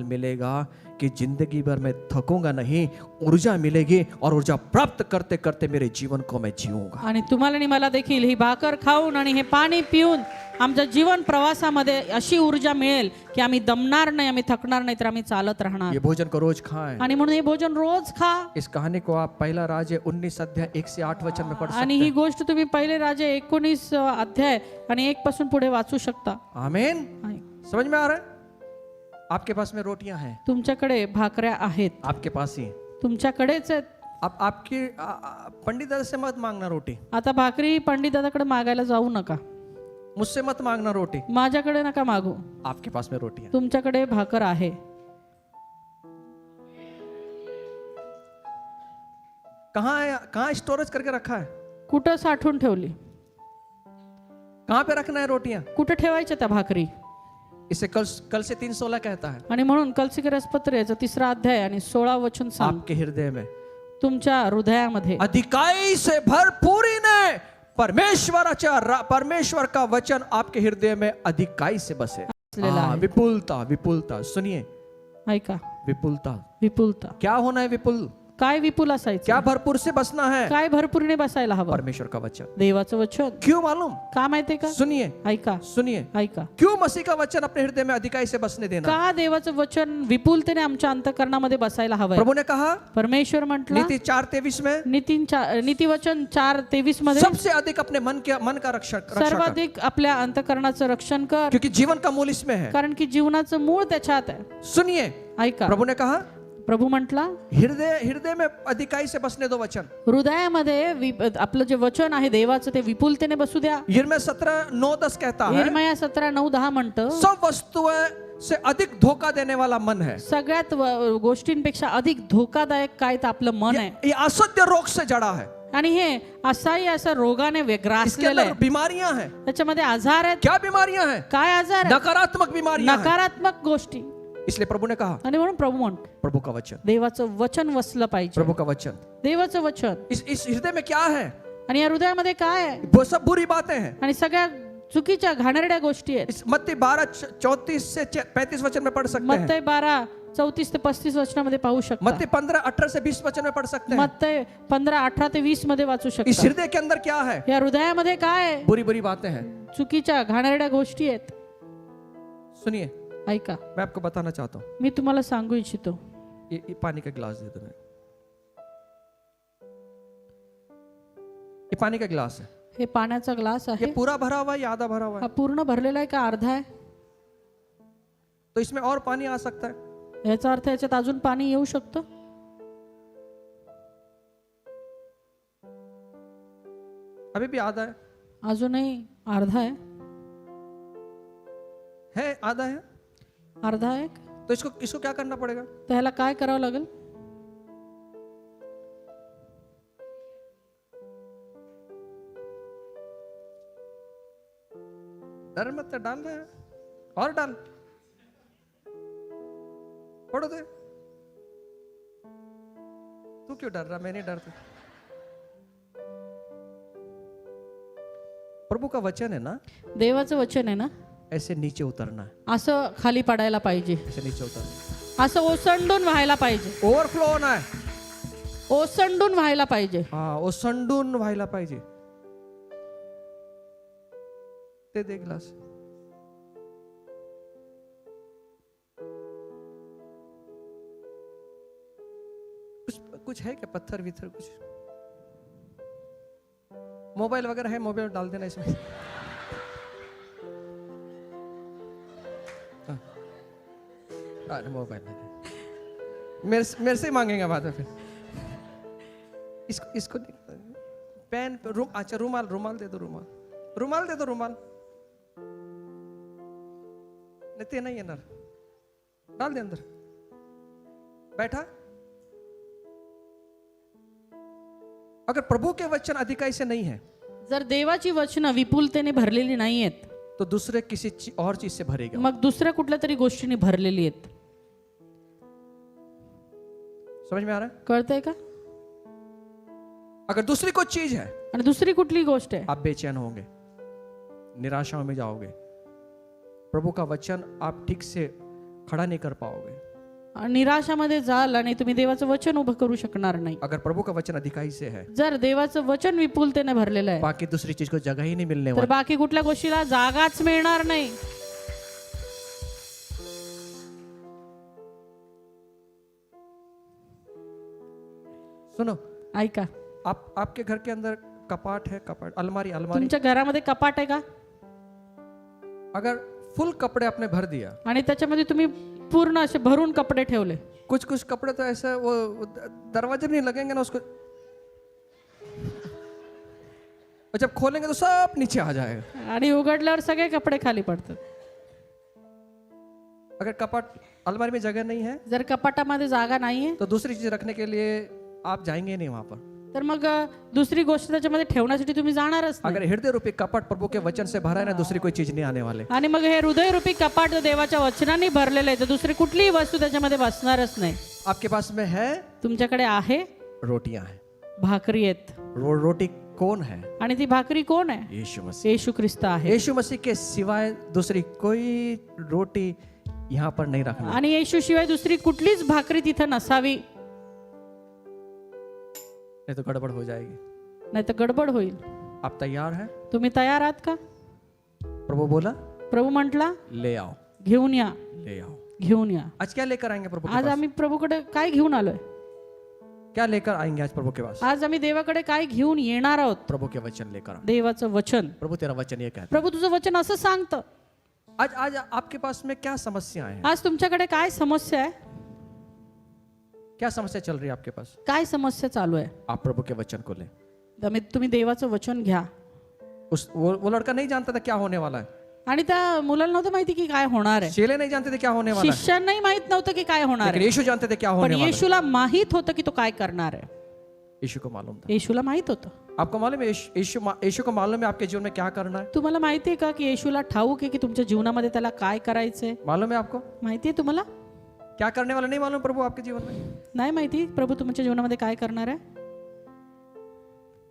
मिलेगा कि जिंदगी भर मैं थकूंगा नहीं, ऊर्जा मिलेगी और ऊर्जा प्राप्त करते करते मेरे जीवन को मैं जीऊंगा. आणि तुम्हाला आणि मला देखील ही भाकर खाऊन आणि हे पाणी पिऊन आमच्या जीवन प्रवासामध्ये अशी ऊर्जा मिळेल की आम्ही दमणार नाही, आम्ही थकणार नाही, तर आम्ही चालत राहणार. ये भोजन को रोज खाएं. आणि म्हणून हे भोजन रोज खा. इस कहानी को आप पहला राज्य 19 अध्याय 1 से 8 वचन में पढ़ सकते आणि ही हैं. गोष्ट तुम्ही पहिले राजे 19 अध्याय आणि 1 पासून पुढे वाचू शकता. आमीन. समझ में आ रहा है? आपके पास में रोटियां हैं, तुमच्याकडे भाकऱ्या आहेत, आपके पास ही. तुमच्याकडेच आहेत. आप आपकी पंडित दादा से मत मांगना रोटी, आता भाकरी पंडित दादाकडे मागायला जाऊ नका, मुझसे मत मांगना रोटी. माझ्याकडे नका मागू. आपके पास में रोटी है. तुमच्याकडे भाकर आहे. कहाँ स्टोरेज करके रखा है? कुठं साठवून ठेवली? कहाँ पे रखना है रोटियां? कुठं ठेवायच्या त्या भाकरी? इसे कल से 3:16 कहता है. आणि म्हणून कलसीकरपत्र याचा 3रा अध्याय आणि 16 वचन सांग, आपके हृदय में तुमच्या हृदयामध्ये अधिकाई से भरपूरीने परमेश्वर का वचन आपके हृदय में अधिकाई से बसे. असलेला आहे. विपुलता सुनिए, ऐका, विपुलता क्या होना है? विपुल काय विपुल असायचं? क्या भरपूर से बसना है? काय भरपूरीने बसायला हवं? परमेश्वर का वचन. देवाचं वचन. क्यों मालूम? का माहितीये का? सुनिए, ऐका, क्यों मसीह का वचन अपने हृदय में अधिकाई से बसने देना? का देवाचं वचन विपुलतेने आमच्या अंतःकरणामध्ये बसायला हवं? प्रभु ने कहा, परमेश्वर म्हटलं नीति 4:23 में, नीतिवचन 4:23 मध्ये, सबसे अधिक अपने मन का रक्षा कर, सर्वाधिक आपल्या अंतःकरणाचं रक्षण कर, क्योंकि जीवन का मूल इसमें है. कारण की जीवनाचं मूळ त्याच्यात आहे. सुनिए, ऐका, प्रभु ने कहा, प्रभु म्हटला, हृदय में अधिकाई से बसने दो वचन. हृदयामध्ये आपलं जे वचन आहे देवाचं ते विपुलतेने बसू द्या. यिर्मयाह 17:9-10 कहता है, यिर्मयाह 17:9-10 म्हणतं, सब वस्तुएं से अधिक धोखा देने वाला मन है. सगळ्यात गोष्टींपेक्षा अधिक धोकादायक काय तर आपलं मन आहे. ये असह्य रोग से जड़ा है. आणि हे असाही असं रोगाने इसके ग्रासलेलं अंदर आहे. बीमारियां हैं. त्याच्यामध्ये आजार आहेत. क्या बीमारियां हैं? काय आजार आहेत? नकारात्मक बीमारियां हैं. नकारात्मक गोष्टी. इसलिए प्रभु ने कहा, आणि म्हणून प्रभू म्हणतो, प्रभु का वचन, देवाचं वचन वसलं पाहिजे. प्रभु का वचन. देवाचं वचन. इस हृदय में क्या है? आणि या हृदयामध्ये काय आहे? वो सब बुरी बातें हैं. आणि सगळ्या चुकीच्या घाणेरड्या गोष्टी आहेत. इस मत्ती 12:34 से 35 वचन में पढ़ सकते हैं. मत्तई 12:34 ते 35 वचनामध्ये पाहू शकता. मत्ती 15:18 से 20 वचन में पढ़ सकते हैं. मत्तई 15:18 ते 20 मध्ये वाचू इस शकता. हृदय के अंदर क्या है? या हृदयामध्ये काय आहे? बुरी बातें हैं. चुकीच्या घाणेरड्या गोष्टी आहेत. सुनिए, ऐका, मैं आपको बताना चाहता हूँ. मी तुम्हाला सांगू इच्छितो. ये पानी का गिलास दे दो. ये पानी का गिलास है. हे पाण्याचा ग्लास ये आहे. पूरा भरा हुआ है या आधा भरा हुआ हा है? पूर्ण भरलेला आहे का अर्धा आहे? तो इसमें और पानी आ सकता है. याचा अर्थ याच्यात अजून पाणी येऊ शकतं. अभी भी आधा है. अजूनही अर्धा आहे. आधा है. अर्धा आहे. तो इसको क्या करना पड़ेगा? त्याला काय करावं लागेल? डर मत, डाल रहे हैं और डाल, पढ़ो दे. तू क्यों डर रहा? मैं नहीं डरता. प्रभु का वचन है ना, देवाचं वचन आहे ना, ऐसे नीचे उतरना है, असं खाली पडायला पाहिजे, ऐसे नीचे उतरना, असं ओसंडून व्हायला पाहिजे, ओव्हरफ्लो होना है. ओसंडून व्हायला पाहिजे. हा, ओसंडून व्हायला पाहिजे. ते दे ग्लास. कुछ है क्या, पत्थर वित्थर कुछ, मोबाइल वगैरह है, मोबाइल डाल देना इसमें. हाँ. अरे मोबाइल मेरे से मांगेंगे बाद में फिर. इसको पेन, अच्छा रुमाल दे दो, रुमाल दे दो, रुमाल नहीं ते नहीं येणार, डाल दे अंदर. बैठा. अगर प्रभु के वचन अधिकाई से नहीं है जर देवाची वचनं विपुलतेने भरलेली नाही आहेत, तो दूसरे किसी और चीज से भरेगा. मग दुसऱ्या कुठल्या तरी गोष्टीने भरलेली आहेत. समझ में आ रहा है? कळतंय का? अगर दूसरी कोई चीज है, आणि दुसरी कुठली गोष्ट आहे, आप बेचैन होंगे, निराशाओं में जाओगे, प्रभु का वचन आप ठीक से खड़ा नहीं कर पाओगे. निराशामध्ये जाल आणि तुम्ही देवाचं वचन उभं करू शकणार नाही. अगर प्रभु का वचन अधिकाई से है, जर देवाचं वचन विपुलतेने भरलेलं आहे, बाकी दूसरी चीज को जगह ही नहीं मिलने तर वाली. बाकी कुठल्या गोष्टीला जागाच मिळणार नाही. सुनो, ऐका, आपके घर के अंदर कपाट है, कपाट, अलमारी, तुमच्या घरामध्ये कपाट आहे का? अगर फुल कपड़े आपने भर दिया, आणि त्याच्यामध्ये तुम्ही पूर्ण असे भरून कपडे ठेवले, कुछ कपड़े तो ऐसा वो दरवाजे भी नहीं लगेंगे ना उसको, और जब खोलेंगे तो सब नीचे आ जाएगा. आणि उघडल्यावर सगळे कपडे खाली पडतात. अगर कपाट, अलमारी में जगह नहीं है, जर कपाटामध्ये जागा नाहीये, तो दूसरी चीज रखने के लिए आप जाएंगे नहीं वहां पर. तर मग दुसरी गोष्ट त्याच्यामध्ये ठेवण्यासाठी तुम्ही जाणारच नाही. अगर हृदय रूपी कपाट प्रभु के वचन से भरा है ना, दूसरी कोई चीज नहीं आने वाले. आणि मग हे हृदयरूपी कपाट जर देवाच्या वचनाने भरलेलं आहे, तर दुसरी कुठलीही वस्तू त्याच्यामध्ये बसणारच नाही. आपके पास में है, तुमच्याकडे आहे, रोटियां हैं. भाकरी आहेत, रोटी कौन है? आणि ती भाकरी कोण आहे? यीशु मसीह. येशू ख्रिस्त आहे. यीशु मसीह के सिवाय दूसरी कोई रोटी यहाँ पर नहीं रखना. आणि येशू शिवाय दुसरी कुठलीच भाकरी तिथं नसावी, नहीं तो गड़बड़ हो जाएगी. नाही तर गडबड होईल. आप तैयार हैं? तुम्ही तयार आहात का? प्रभु बोला, प्रभू म्हटला, ले आओ, घेऊन या, ले आओ. घेऊन या. आज क्या लेकर आएंगे प्रभु के आज पास? आम्ही प्रभूकडे काय घेऊन आलोय? क्या लेकर आएंगे आज प्रभु के पास? आज आम्ही देवाकडे काय घेऊन येणार आहोत? प्रभु के वचन लेकर आओ. देवाचं वचन. प्रभु तेरा वचन ये कहता है. प्रभू तुझं वचन असं सांगतं. आज आपके पास में क्या समस्याएं हैं? आज तुमच्याकडे काय समस्या आहे? क्या समस्या चल रही है आपके पास? काय समस्या चालू आहे? आप प्रभु के वचन को लें. तुम्ही देवाचं वचन घ्या. वो लड़का नहीं जानता था क्या होने वाला है. आणि त्या मुलाला नव्हतं माहिती की काय होणार आहे. चेले नहीं जानते थे क्या होने वाला है, शिष्यांनाही माहित नव्हतं की काय होणार लेकिन आहे. यीशु जानते थे क्या पण होने वाला है. येशूला माहित होतं की तो काय करणार आहे. यीशु को मालूम था. येशूला माहित होतं. आपको मालूम है यीशु को मालूम है आपके जीवन में क्या करना है? तुम्हाला माहिती आहे का की येशूला ठाऊक आहे की तुमच्या जीवनामध्ये त्याला काय करायचंय? मालूम है आपको माहिती आहे तुम्हाला? क्या करने वाला? नहीं मालूम प्रभु आपके जीवन में. नाही माहिती प्रभू तुमच्या जीवनामध्ये काय करणार आहे?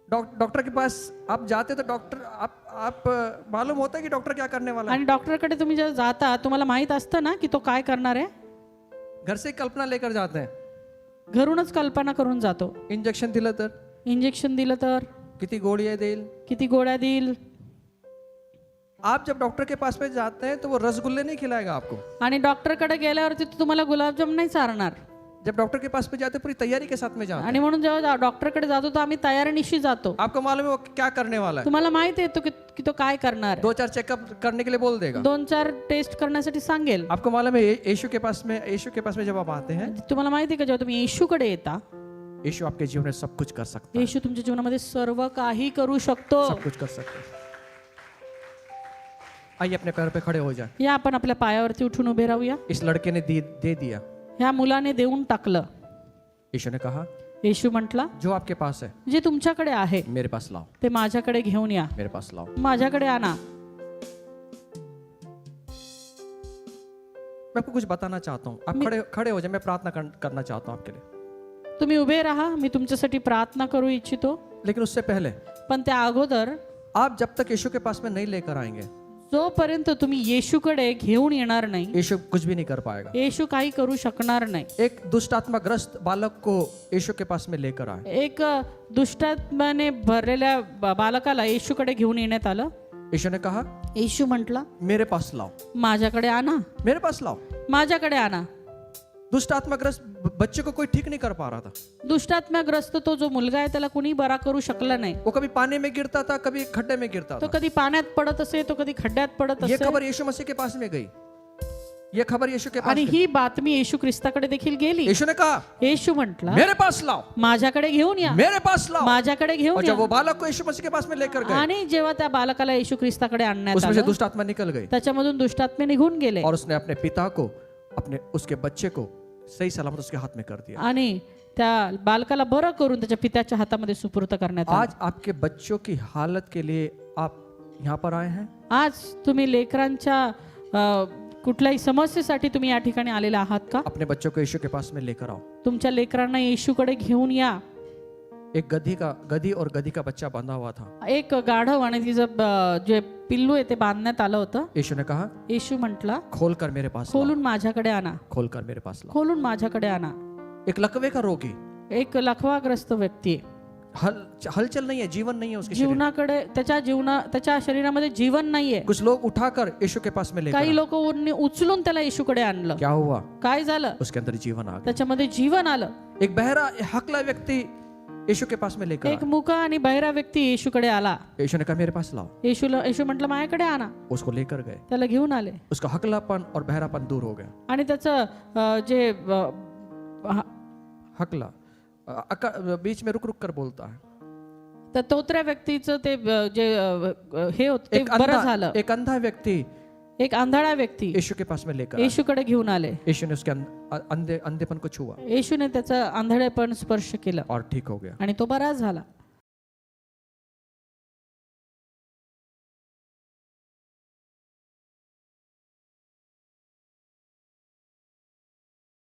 डॉक्टर के पास आप जाते तो डॉक्टर आप मालूम होता है कि डॉक्टर क्या करने वाला है. आणि डॉक्टरकडे तुम्ही जेव्हा जाता तुम्हाला माहित असतं ना की तो काय करणार आहे. घर से कल्पना लेकर जाते हैं. घरूनच कल्पना करून जातो. इंजेक्शन दिलं तर, इंजेक्शन दिलं तर, किती गोळी देईल. किती गोळ्या देईल. आप जब डॉक्टर के पास में जाते हैं तो वो रसगुल्ले नहीं खिलाएगा आपको. आणि डॉक्टरकडे गेल्यावरती तो तुम्हाला गुलाबजाम नाही चारणार. जब डॉक्टर के पास में जाते पूरी तैयारी के साथ में जाते. आणि म्हणून जेव्हा डॉक्टरकडे जातो तो आम्ही तयारीनिशी जातो. आपको मालूम है वो क्या करने वाला है. तुम्हाला माहिती आहे की तो काय करणार आहे. 2-4 चेकअप करने के लिए बोल देगा. 2-4 टेस्ट करण्यासाठी सांगेल. आपको मालूम है यीशु के पास में जब आप आते हैं, तुम्हाला माहिती आहे का जेव्हा तुम्ही येशूकडे येता, यीशु आपके जीवन में सब कुछ कर सकता है. येशू तुमच्या जीवनामध्ये सर्व काही करू शकतो. सब कुछ कर सकता है. आइए अपने पैर पे खड़े हो जाए. या आपण आपल्या पायावरती उठून उभे राहूया. इस लड़के ने दे दिया. ह्या मुलाने देऊन टाकलं. यीशु ने कहा, येशू म्हटला, जो आपके पास है जे तुमच्याकडे आहे मेरे पास लाओ. ते माझ्याकडे घेऊन या. मेरे पास लाओ. माझ्याकडे आणा. मैं आपको कुछ बताना चाहता हूँ. आप खड़े हो जाए. मैं प्रार्थना करना चाहता हूँ आपके लिए. तुम्ही उभे राहा. मी तुमच्यासाठी प्रार्थना करू इच्छितो. लेकिन उससे पहले पण त्या अगोदर आप जब तक यीशु के पास में नहीं लेकर आएंगे, जोपर्यंत तुम्ही येशूकडे घेऊन येणार नाही, यीशु कुछ भी नहीं कर पाएगा. येशू काही करू शकणार नाही. एक दुष्ट आत्माग्रस्त बालक को यीशु के पास में लेकर आए. एक दुष्टात्म्याने भरलेल्या बालकाला येशूकडे घेऊन येण्यात आलं. यीशु ने कहा, येशू म्हटला, मेरे पास लाओ, माझ्याकडे आणा, मेरे पास लाओ. माझ्याकडे आणा. दुष्ट आत्माग्रस्त बच्चे को कोई ठीक नहीं कर पा रहा था. दुष्टात्म्याग्रस्त तो जो मुलगा आहे त्याला कुणी बरा करू शकला नाही. वो कभी पानी में गिरता था, कभी खड्डे में गिरता तो था. कधी पाण्यात पडत असे, तो कधी खड्ड्यात पडत ये असे. खबर यीशु मसीह के पास में गई. ये खबर यीशु के पास आणि में. ही बातमी येशू ख्रिस्ताकडे देखील गेली. यीशु ने कहा, येशू म्हटला, मेरे पास लाओ, माझ्याकडे घेऊन या, मेरे पास लाओ. माझ्याकडे और घेऊन जब या. वो बालक को यीशु मसीह के पास में लेकर गए, आणि जेव्हा त्या बालकाला येशू ख्रिस्ताकडे आणण्यात उसमें से आलं, दुष्ट आत्मा निकल गई त्याच्यामधून दुष्टात्मे निघून गेले और उसने अपने पिता को, अपने उसके बच्चे को सही सलामत उसके हाथ में कर दिया. आणि त्या बालकाला बरं करून त्याच्या पित्याच्या हातामध्ये सुपूर्त करण्यात आलं. आज आपके बच्चों की हालत के लिए आप यहाँ पर आए हैं. आज तुम्ही लेकरांच्या कुठल्याही समस्येसाठी तुम्ही या ठिकाणी आलेले आहात का? अपने बच्चों को यीशु के पास में लेकर आओ. तुमच्या लेकरांना येशूकडे घेऊन या. एक गधी और गधी का बच्चा बंधा हुआ था. एक गाढव आणि तिचं जे पिल्लू आहे ते बांधण्यात आलं होतं. यीशु ने कहा, येशू म्हटला, खोल कर मेरे पास लाओ, खोलून माझ्याकडे आणा, खोल कर मेरे पास लाओ. खोलून माझ्याकडे आणा. एक लकवे का रोगी, एक लकवाग्रस्त व्यक्ती आहे. हलचल नहीं है, जीवन नहीं है उसके शरीर. जीवनाकडे त्याच्या शरीरामध्ये जीवन नाहीये. कुछ लोग उठाकर यीशु के पास में लेकर काही आए. लोक उचलून त्याला येशूकडे आणलं. क्या हुआ? काय झालं? उसके अंदर जीवन आ गया. त्याच्यामध्ये जीवन आलं. एक बहरा हकला व्यक्ति यीशु के पास में लेकर एक मुका आणि बहिरा व्यक्ती येशूकडे आला. आया. यीशु ने कहा, मेरे पास लाओ. येशू म्हटलं, माझ्याकडे आणा. उसको लेकर गए. त्याला घेऊन आले उसका हकलापन और बहरापन दूर हो गया. आणि त्याचं जे हकला बीच में रुक रुक कर बोलता है. तर तोत्र्या व्यक्तीचं ते जे हे होत ते बरं झालं. एक अंधा व्यक्ति एक आंधळा व्यक्ती यीशु के पास में लेकर आया. येशूकडे घेऊन आले. यीशु ने उसके अंधेपन को छुआ येशूने त्याचं आंधळेपण स्पर्श केलं और ठीक हो गया. आणि तो बरा झाला.